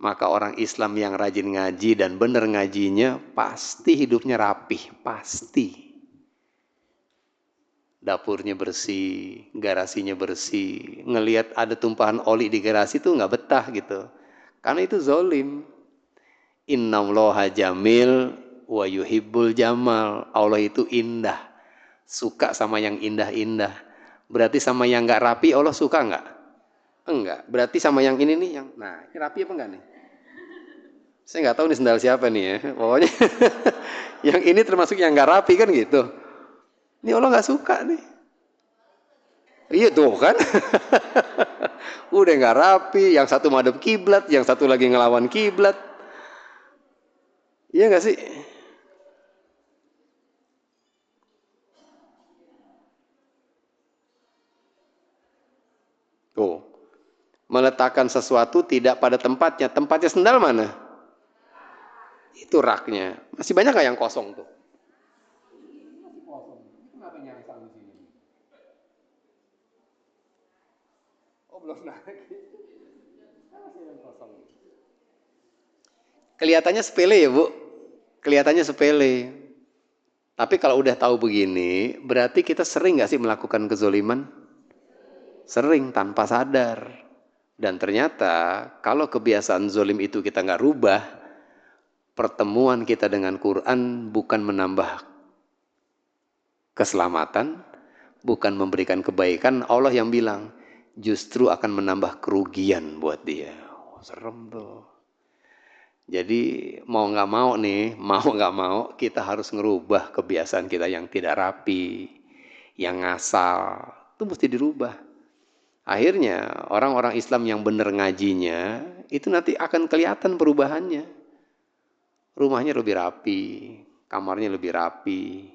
Maka orang Islam yang rajin ngaji dan benar ngajinya, pasti hidupnya rapih, pasti. Dapurnya bersih, garasinya bersih. Ngelihat ada tumpahan oli di garasi tuh nggak betah gitu. Karena itu zolim. Innallaha jamil wa yuhibbul jamal. Allah itu indah. Suka sama yang indah-indah. Berarti sama yang nggak rapi Allah suka nggak? Enggak. Berarti sama yang ini nih, nah ini rapi apa enggak nih? Saya nggak tahu nih sendal siapa nih ya. Pokoknya yang ini termasuk yang nggak rapi kan gitu. Ini Allah nggak suka nih. Iya tuh kan. Udah nggak rapi, yang satu madhep kiblat, yang satu lagi ngelawan kiblat. Iya nggak sih? Tuh, meletakkan sesuatu tidak pada tempatnya. Tempatnya sendal mana? Itu raknya. Masih banyak nggak yang kosong tuh? Masih kosong. Kenapa nyangsang di sini? Oh belum naik. Masih yang kosong. Kelihatannya sepele ya Bu? Kelihatannya sepele. Tapi kalau udah tahu begini, berarti kita sering nggak sih melakukan kezoliman? Sering tanpa sadar. Dan ternyata kalau kebiasaan zolim itu kita nggak rubah, pertemuan kita dengan Quran bukan menambah keselamatan, bukan memberikan kebaikan. Allah yang bilang justru akan menambah kerugian buat dia. Oh, serem tuh. Jadi mau nggak mau kita harus ngerubah kebiasaan kita yang tidak rapi, yang ngasal, itu mesti dirubah. Akhirnya orang-orang Islam yang benar ngajinya itu nanti akan kelihatan perubahannya. Rumahnya lebih rapi, kamarnya lebih rapi,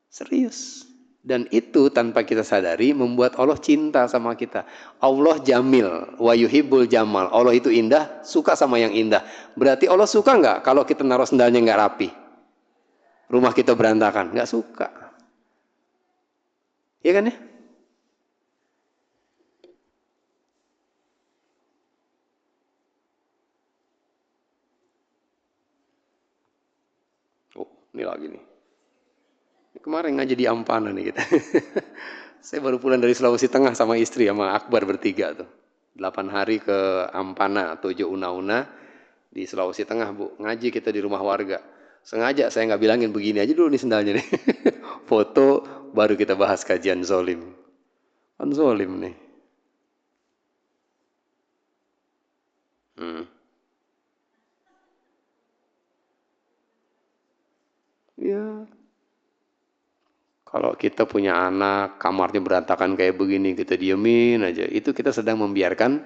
serius. Dan itu tanpa kita sadari membuat Allah cinta sama kita. Allah jamil, wa yuhibbul jamal. Allah itu indah, suka sama yang indah. Berarti Allah suka nggak kalau kita naruh sendalnya nggak rapi? Rumah kita berantakan, nggak suka. Iya kan ya? Oh, ini lagi nih. Kemarin ngaji di Ampana nih kita. Saya baru pulang dari Sulawesi Tengah sama istri, sama Akbar bertiga tuh. 8 hari ke Ampana, Tojo Una-Una di Sulawesi Tengah, Bu. Ngaji kita di rumah warga. Sengaja saya nggak bilangin begini aja dulu nih sendalnya nih. Foto, baru kita bahas kajian zolim. Kan zolim nih. Ya. Kalau kita punya anak, kamarnya berantakan kayak begini, kita diemin aja. Itu kita sedang membiarkan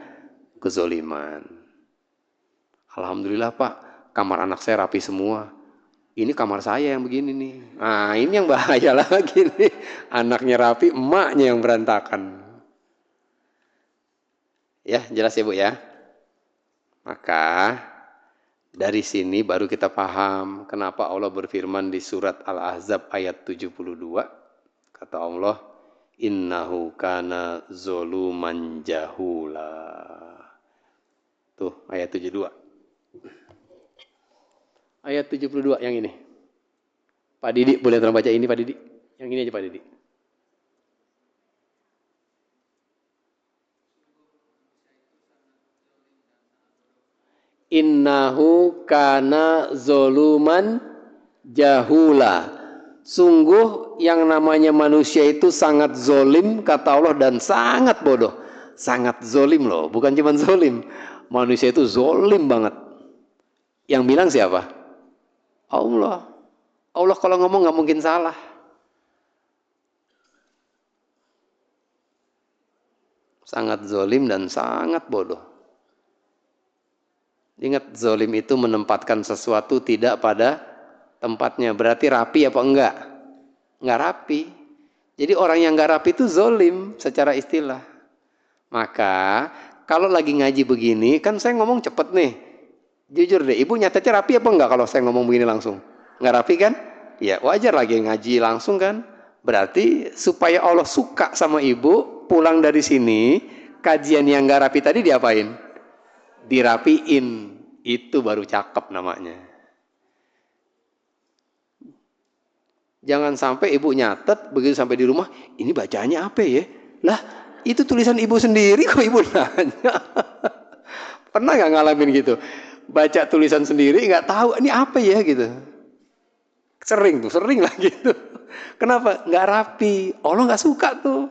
kezoliman. Alhamdulillah Pak, kamar anak saya rapi semua. Ini kamar saya yang begini nih. Nah ini yang bahaya lagi nih. Anaknya rapi, emaknya yang berantakan. Ya jelas ya Bu ya. Maka dari sini baru kita paham kenapa Allah berfirman di surat Al-Ahzab ayat 72. Kata Allah, innahu kana zoluman jahula. Tuh ayat 72. Ayat 72 yang ini. Pak Didi boleh tolong baca ini Pak Didi? Yang ini aja Pak Didi. Innahu kana zoluman jahula. Sungguh yang namanya manusia itu sangat zolim kata Allah dan sangat bodoh. Sangat zolim loh, bukan cuma zolim. Manusia itu zolim banget. Yang bilang siapa? Allah. Allah kalau ngomong nggak mungkin salah. Sangat zolim dan sangat bodoh. Ingat, zolim itu menempatkan sesuatu tidak pada tempatnya. Berarti rapi apa enggak? Enggak rapi. Jadi orang yang enggak rapi itu zolim secara istilah. Maka kalau lagi ngaji begini, kan saya ngomong cepet nih. Jujur deh, ibu nyatetnya rapi apa enggak kalau saya ngomong begini langsung? Enggak rapi kan? Ya wajar lagi ngaji langsung kan. Berarti supaya Allah suka sama ibu, pulang dari sini, kajian yang enggak rapi tadi diapain? Dirapiin. Itu baru cakep namanya. Jangan sampai ibu nyatet, begitu sampai di rumah, ini bacanya apa ya? Lah, itu tulisan ibu sendiri kok ibu nanya. Pernah nggak ngalamin gitu? Baca tulisan sendiri nggak tahu ini apa ya gitu. Sering lah gitu. Kenapa? Nggak rapi. Allah nggak suka tuh.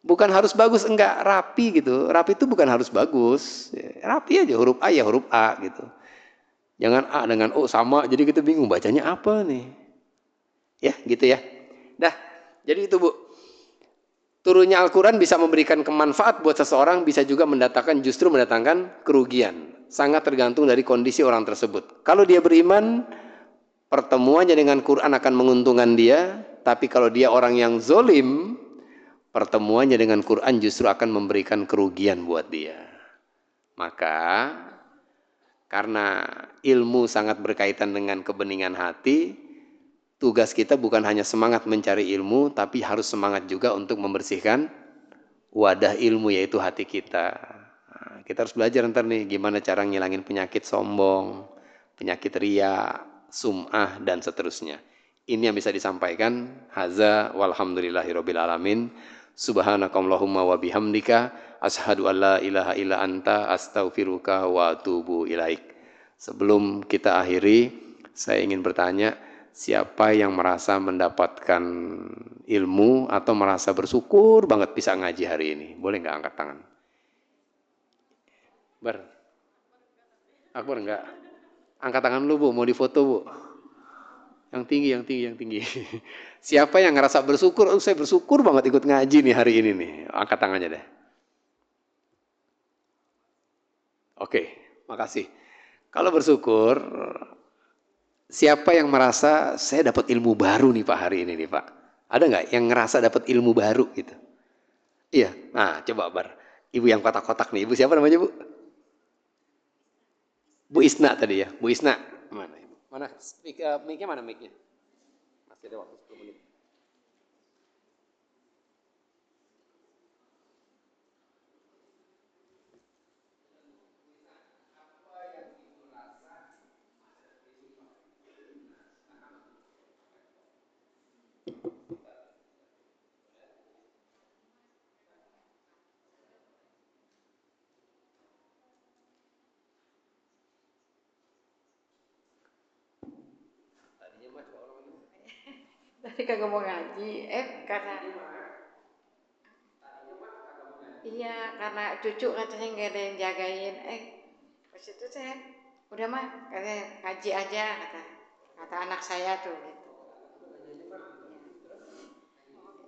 Bukan harus bagus, enggak rapi gitu. Rapi itu bukan harus bagus. Rapi aja, huruf A ya huruf A gitu. Jangan A dengan O sama, jadi kita bingung bacanya apa nih. Ya gitu ya. Dah, jadi itu Bu. Turunnya Al-Quran bisa memberikan kemanfaat buat seseorang, bisa juga justru mendatangkan kerugian. Sangat tergantung dari kondisi orang tersebut. Kalau dia beriman, pertemuannya dengan Quran akan menguntungkan dia. Tapi kalau dia orang yang zolim, pertemuannya dengan Quran justru akan memberikan kerugian buat dia. Maka, karena ilmu sangat berkaitan dengan kebeningan hati, tugas kita bukan hanya semangat mencari ilmu, tapi harus semangat juga untuk membersihkan wadah ilmu, yaitu hati kita. Nah, kita harus belajar ntar nih, gimana cara ngilangin penyakit sombong, penyakit ria, sum'ah, dan seterusnya. Ini yang bisa disampaikan. Haza walhamdulillahirabbil alamin. Subhanakallahumma wa bihamdika asyhadu an la ilaha illa anta astaghfiruka wa atubu ilaik. Sebelum kita akhiri, saya ingin bertanya, siapa yang merasa mendapatkan ilmu atau merasa bersyukur banget bisa ngaji hari ini? Boleh nggak angkat tangan? Akbar enggak? Angkat tangan lu Bu, mau difoto Bu. Yang tinggi. Siapa yang ngerasa bersyukur? Saya bersyukur banget ikut ngaji nih hari ini nih. Angkat tangannya deh. Oke, makasih. Kalau bersyukur, siapa yang merasa saya dapat ilmu baru nih Pak hari ini nih Pak? Ada nggak yang ngerasa dapat ilmu baru gitu? Iya. Nah, coba Bar. Ibu yang kotak-kotak nih. Ibu siapa namanya Bu? Bu Isna tadi ya. Bu Isna. Mana Ibu? Mana mic-nya mana mic-nya? Masih ada waktu 10 menit. Tadi kagak mau ngaji, karena iya karena cucu katanya nggak ada yang jagain, pas itu saya udah mah katanya ngaji aja kata anak saya tuh gitu.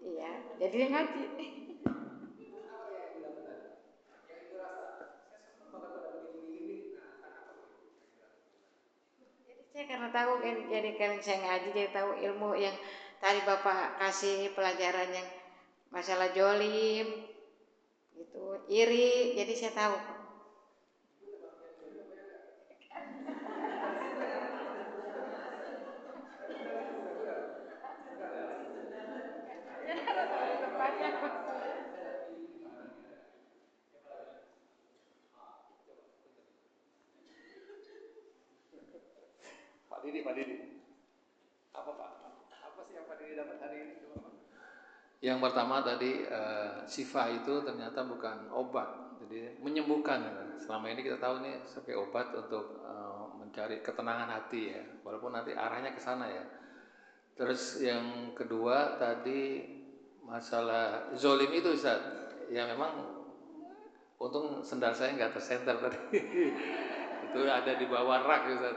Iya, jadi dia ngaji. Jadi saya karena tahu kan, jadi kan saya ngaji jadi tahu ilmu yang tadi Bapak kasih pelajaran yang masalah jolim, gitu, iri, jadi saya tahu. Pak Didi. Apa Pak? Apa sih yang Pak Didi didapat hari ini? Yang pertama tadi Syifa itu ternyata bukan obat, jadi menyembuhkan. Selama ini kita tahu nih sebagai obat untuk mencari ketenangan hati ya, walaupun nanti arahnya ke sana ya. Terus yang kedua tadi masalah zolim itu Ustaz, ya memang untung sendal saya nggak tersenter tadi. Itu ada di bawah rak Ustaz,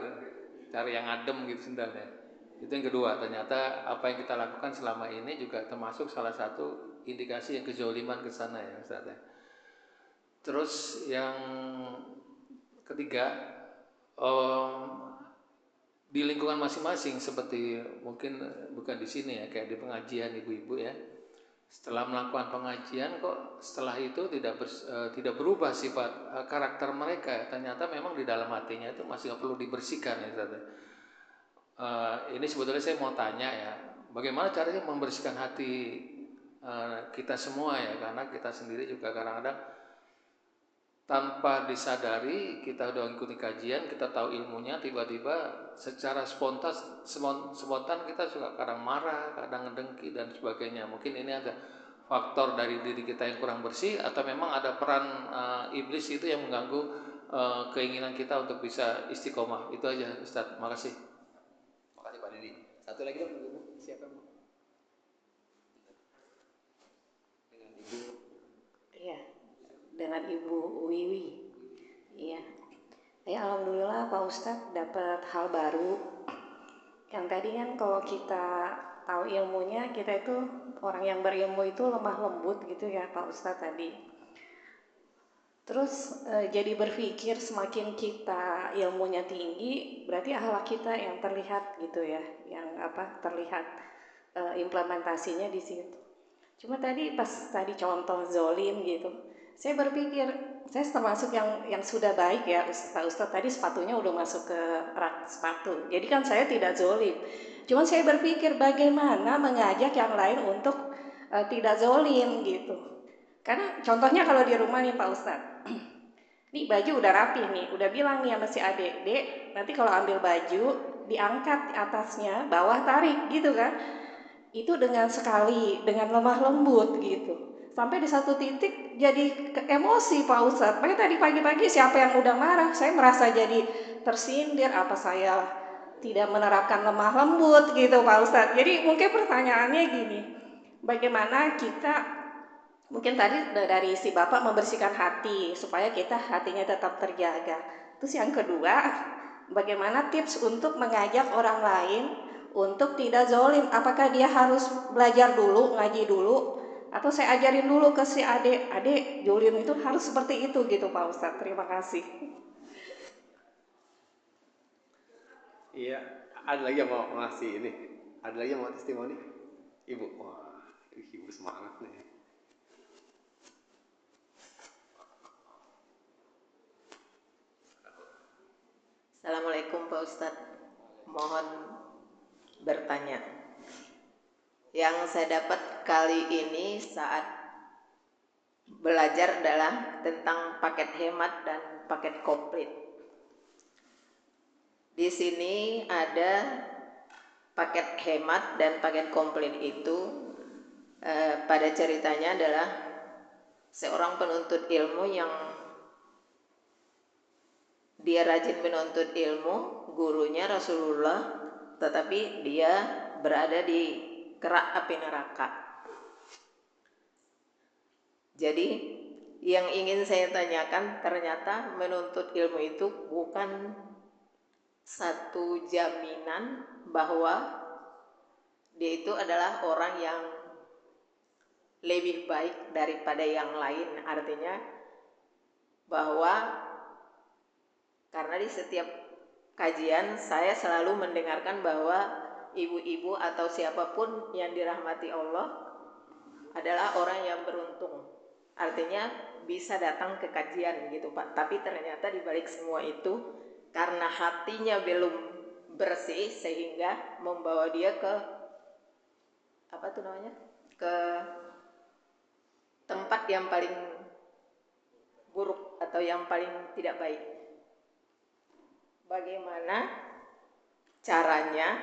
cari yang adem gitu sendalnya. Itu yang kedua, ternyata apa yang kita lakukan selama ini juga termasuk salah satu indikasi yang kezoliman ke sana ya Ustaz ya. Terus yang ketiga, di lingkungan masing-masing seperti mungkin bukan di sini ya, kayak di pengajian ibu-ibu ya. Setelah melakukan pengajian kok setelah itu tidak berubah sifat karakter mereka. Ternyata memang di dalam hatinya itu masih perlu dibersihkan ya Ustaz ya. Ini sebetulnya saya mau tanya ya, bagaimana caranya membersihkan hati kita semua ya, karena kita sendiri juga kadang-kadang tanpa disadari kita udah ikuti kajian, kita tahu ilmunya, tiba-tiba secara spontan kita suka kadang marah, kadang ngedengki dan sebagainya. Mungkin ini ada faktor dari diri kita yang kurang bersih, atau memang ada peran iblis itu yang mengganggu keinginan kita untuk bisa istiqomah. Itu aja Ustaz, makasih. Makasih Pak Didi. Satu lagi dong, Ibu. Siapa Bu? Dengan Ibu. Iya, dengan Ibu Wiwi. Iya. Ya alhamdulillah Pak Ustadz dapat hal baru. Yang tadi kan kalau kita tahu ilmunya, kita itu orang yang berilmu itu lemah lembut gitu ya Pak Ustadz tadi. Terus jadi berpikir semakin kita ilmunya tinggi, berarti akhlak kita yang terlihat gitu ya, yang terlihat implementasinya di situ. Cuma tadi pas tadi contoh zolim gitu, saya berpikir saya termasuk yang sudah baik ya Pak Ustadz tadi sepatunya udah masuk ke rak sepatu. Jadi kan saya tidak zolim. Cuma saya berpikir bagaimana mengajak yang lain untuk tidak zolim gitu. Karena contohnya kalau di rumah nih Pak Ustadz, nih baju udah rapi nih, udah bilang nih sama si adik, dek nanti kalau ambil baju diangkat atasnya, bawah tarik gitu kan. Itu dengan sekali, dengan lemah lembut gitu. Sampai di satu titik jadi emosi Pak Ustadz. Makanya tadi pagi-pagi siapa yang udah marah, saya merasa jadi tersindir, apa saya tidak menerapkan lemah lembut gitu Pak Ustadz. Jadi mungkin pertanyaannya gini, bagaimana kita mungkin tadi dari si Bapak membersihkan hati supaya kita hatinya tetap terjaga. Terus yang kedua, bagaimana tips untuk mengajak orang lain untuk tidak zolim? Apakah dia harus belajar dulu, ngaji dulu, atau saya ajarin dulu ke si adik, zolim itu harus seperti itu gitu Pak Ustadz. Terima kasih. Iya, ada lagi yang mau ngasih ini? Ada lagi yang mau testimoni? Ibu, wah, Ibu semangat nih. Assalamualaikum Pak Ustadz, mohon bertanya. Yang saya dapat kali ini saat belajar adalah tentang paket hemat dan paket komplit. Di sini ada paket hemat dan paket komplit itu pada ceritanya adalah seorang penuntut ilmu yang dia rajin menuntut ilmu, gurunya Rasulullah, tetapi dia berada di kerak api neraka. Jadi yang ingin saya tanyakan, ternyata menuntut ilmu itu bukan satu jaminan bahwa dia itu adalah orang yang lebih baik daripada yang lain. Artinya bahwa karena di setiap kajian saya selalu mendengarkan bahwa ibu-ibu atau siapapun yang dirahmati Allah adalah orang yang beruntung. Artinya bisa datang ke kajian gitu Pak. Tapi ternyata di balik semua itu karena hatinya belum bersih sehingga membawa dia ke ke tempat yang paling buruk atau yang paling tidak baik. Bagaimana caranya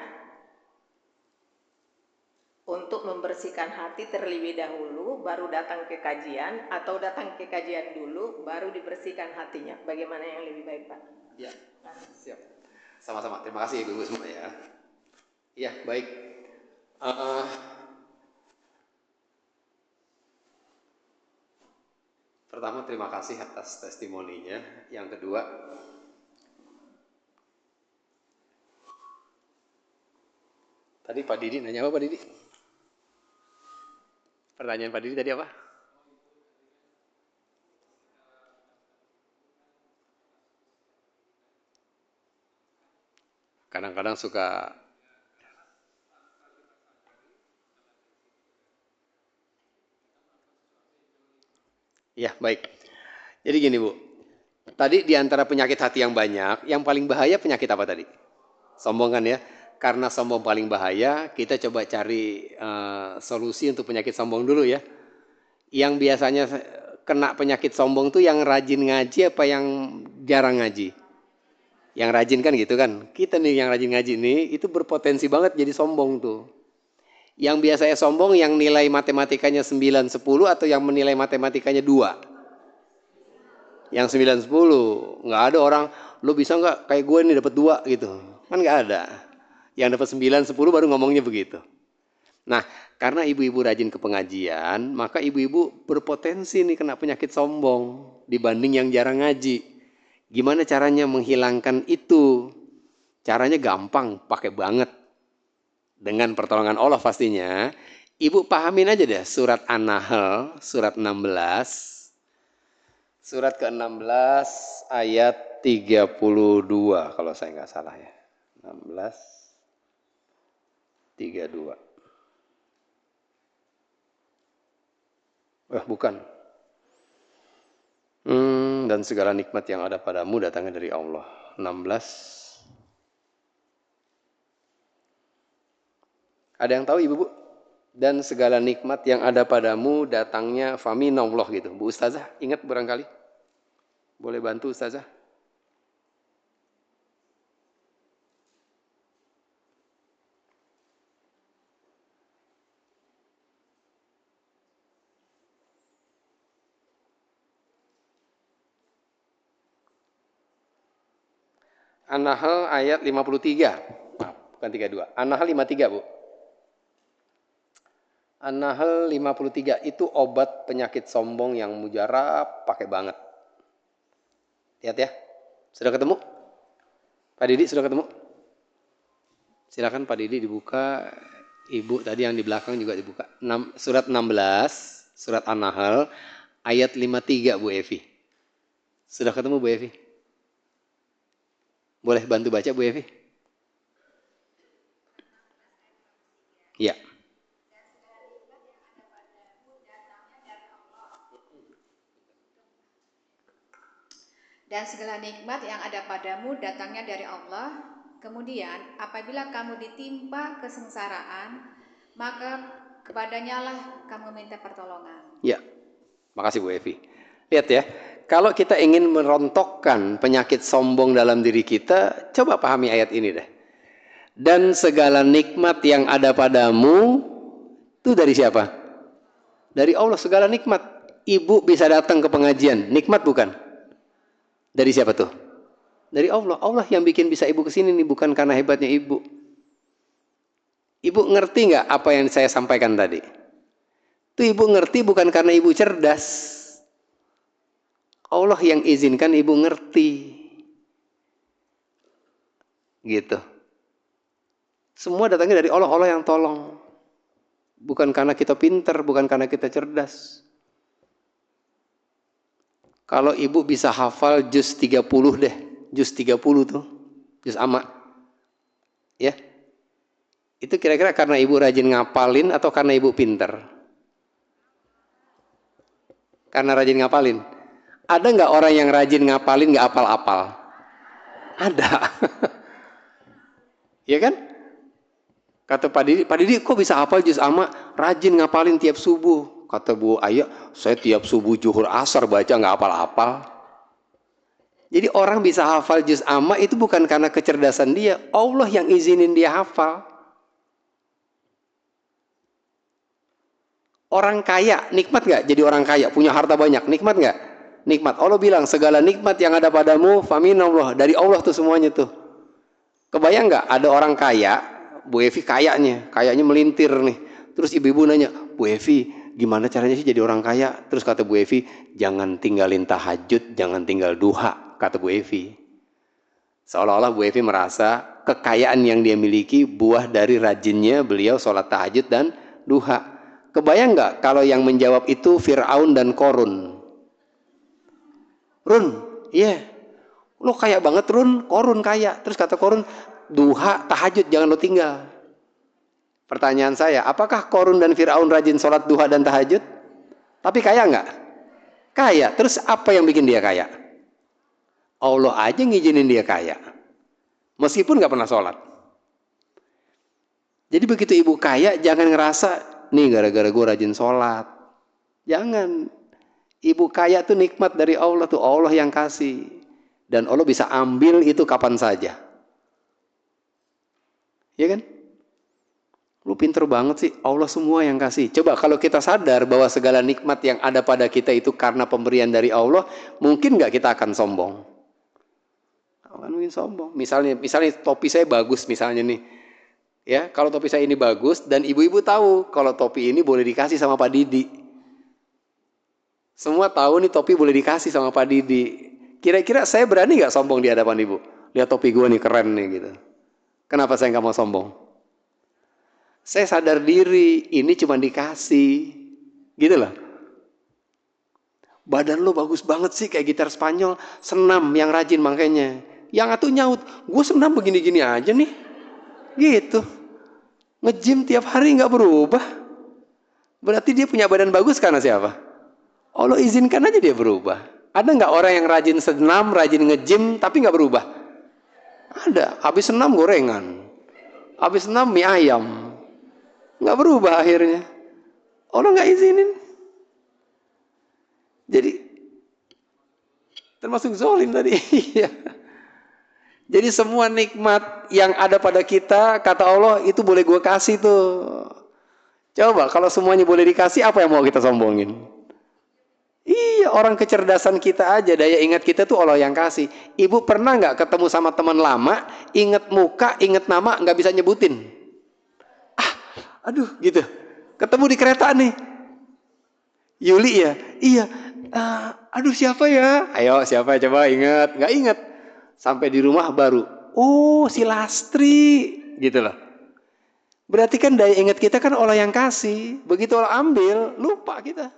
untuk membersihkan hati terlebih dahulu, baru datang ke kajian, atau datang ke kajian dulu, baru dibersihkan hatinya? Bagaimana yang lebih baik, Pak? Ya, siap. Sama-sama. Terima kasih Ibu-Ibu semua ya. Iya, baik. Pertama, terima kasih atas testimoninya. Yang kedua, tadi Pak Didi nanya apa Pak Didi? Pertanyaan Pak Didi tadi apa? Kadang-kadang suka ya, baik. Jadi gini Bu, tadi di antara penyakit hati yang banyak, yang paling bahaya penyakit apa tadi? Sombong kan ya? Karena sombong paling bahaya, kita coba cari solusi untuk penyakit sombong dulu ya. Yang biasanya kena penyakit sombong tuh yang rajin ngaji apa yang jarang ngaji? Yang rajin kan gitu kan? Kita nih yang rajin ngaji nih, itu berpotensi banget jadi sombong tuh. Yang biasanya sombong yang nilai matematikanya 9, 10 atau yang menilai matematikanya 2? Yang 9, 10. Nggak ada orang, lo bisa nggak kayak gue nih dapat 2 gitu. Kan nggak ada. Yang dapat 9, 10 baru ngomongnya begitu. Nah, karena ibu-ibu rajin ke pengajian, maka ibu-ibu berpotensi nih kena penyakit sombong dibanding yang jarang ngaji. Gimana caranya menghilangkan itu? Caranya gampang, pakai banget. Dengan pertolongan Allah pastinya. Ibu pahamin aja deh surat An-Nahl, surat 16. Surat ke-16 ayat 32 kalau saya nggak salah ya. 16, 32. Bukan. Dan segala nikmat yang ada padamu datangnya dari Allah. 16. Ada yang tahu ibu-bu? Dan segala nikmat yang ada padamu datangnya faminallah gitu. Bu Ustazah, ingat barangkali? Boleh bantu Ustazah? An-Nahl ayat 53. Maaf, bukan 32. An-Nahl 53, Bu. An-Nahl 53 itu obat penyakit sombong yang mujarab, pakai banget. Lihat ya. Sudah ketemu? Pak Didi sudah ketemu? Silakan Pak Didi dibuka. Ibu tadi yang di belakang juga dibuka. Surat 16, surat An-Nahl ayat 53 Bu Evi. Sudah ketemu Bu Evi? Boleh bantu baca Bu Evi? Iya. Dan segala nikmat yang ada padamu datangnya dari Allah. Kemudian apabila kamu ditimpa kesengsaraan, maka kepadanya lah kamu minta pertolongan. Ya, makasih Bu Evi. Lihat ya, kalau kita ingin merontokkan penyakit sombong dalam diri kita, coba pahami ayat ini deh. Dan segala nikmat yang ada padamu, itu dari siapa? Dari Allah, segala nikmat. Ibu bisa datang ke pengajian, nikmat bukan? Dari siapa tuh? Dari Allah. Allah yang bikin bisa ibu kesini nih, bukan karena hebatnya ibu. Ibu ngerti nggak apa yang saya sampaikan tadi? Itu ibu ngerti bukan karena ibu cerdas. Allah yang izinkan ibu ngerti. Gitu. Semua datangnya dari Allah. Allah yang tolong. Bukan karena kita pintar, bukan karena kita cerdas. Kalau ibu bisa hafal juz 30 deh. Juz 30 tuh. Juz amma. Ya. Itu kira-kira karena ibu rajin ngapalin atau karena ibu pintar? Karena rajin ngapalin. Ada nggak orang yang rajin ngapalin nggak apal-apal? Ada. Ya kan? Kata Pak Didi kok bisa hafal juz amma? Rajin ngapalin tiap subuh. Kata Bu Ayah, saya tiap subuh zuhur asar baca nggak apal-apal. Jadi orang bisa hafal juz amma itu bukan karena kecerdasan dia. Allah yang izinin dia hafal. Orang kaya, nikmat nggak jadi orang kaya, punya harta banyak, nikmat nggak? Nikmat. Allah bilang segala nikmat yang ada padamu, faminallah, dari Allah tuh semuanya tuh. Kebayang nggak ada orang kaya, Bu Evi kayaknya melintir nih. Terus ibu-ibu nanya, Bu Evi, gimana caranya sih jadi orang kaya? Terus kata Bu Evi, jangan tinggalin tahajud, jangan tinggal duha, kata Bu Evi. Seolah-olah Bu Evi merasa kekayaan yang dia miliki buah dari rajinnya beliau sholat tahajud dan duha. Kebayang nggak kalau yang menjawab itu Fir'aun dan Korun? Run, iya. Lo kaya banget Run, Korun kaya. Terus kata Korun, duha, tahajud jangan lo tinggal. Pertanyaan saya, apakah Korun dan Fir'aun rajin sholat duha dan tahajud? Tapi kaya nggak? Kaya. Terus apa yang bikin dia kaya? Allah aja ngizinin dia kaya. Meskipun nggak pernah sholat. Jadi begitu ibu kaya, jangan ngerasa, nih gara-gara gue rajin sholat. Jangan. Ibu kaya tuh nikmat dari Allah, tuh Allah yang kasih. Dan Allah bisa ambil itu kapan saja. Ya kan? Lu pinter banget sih, Allah semua yang kasih. Coba kalau kita sadar bahwa segala nikmat yang ada pada kita itu karena pemberian dari Allah, mungkin nggak kita akan sombong? Akan mungkin sombong. Misalnya topi saya bagus misalnya nih. Ya, kalau topi saya ini bagus dan ibu-ibu tahu kalau topi ini boleh dikasih sama Pak Didi. Semua tahu nih topi boleh dikasih sama Pak Didi. Kira-kira saya berani nggak sombong di hadapan ibu? Lihat topi gue nih keren nih gitu. Kenapa saya nggak mau sombong? Saya sadar diri, ini cuma dikasih. Gitu loh. Badan lo bagus banget sih kayak gitar Spanyol. Senam yang rajin makanya. Yang atuh nyaut, gue senam begini-gini aja nih. Gitu. Nge-gym tiap hari nggak berubah. Berarti dia punya badan bagus karena siapa? Allah izinkan aja dia berubah. Ada nggak orang yang rajin senam, rajin nge-gym tapi nggak berubah? Ada. Habis senam gorengan. Habis senam mie ayam. Nggak berubah akhirnya. Allah nggak izinin. Jadi termasuk zolim tadi. Jadi semua nikmat yang ada pada kita, kata Allah itu boleh gue kasih tuh. Coba kalau semuanya boleh dikasih, apa yang mau kita sombongin? Iya, orang kecerdasan kita aja, daya ingat kita tuh Allah yang kasih. Ibu pernah nggak ketemu sama teman lama, inget muka, inget nama, nggak bisa nyebutin? Aduh gitu, ketemu di kereta nih, Yuli ya, iya, aduh siapa ya, ayo siapa coba ingat, nggak ingat, sampai di rumah baru, oh si Lastri, gitu loh. Berarti kan daya ingat kita kan Allah yang kasih, begitu Allah ambil, lupa kita.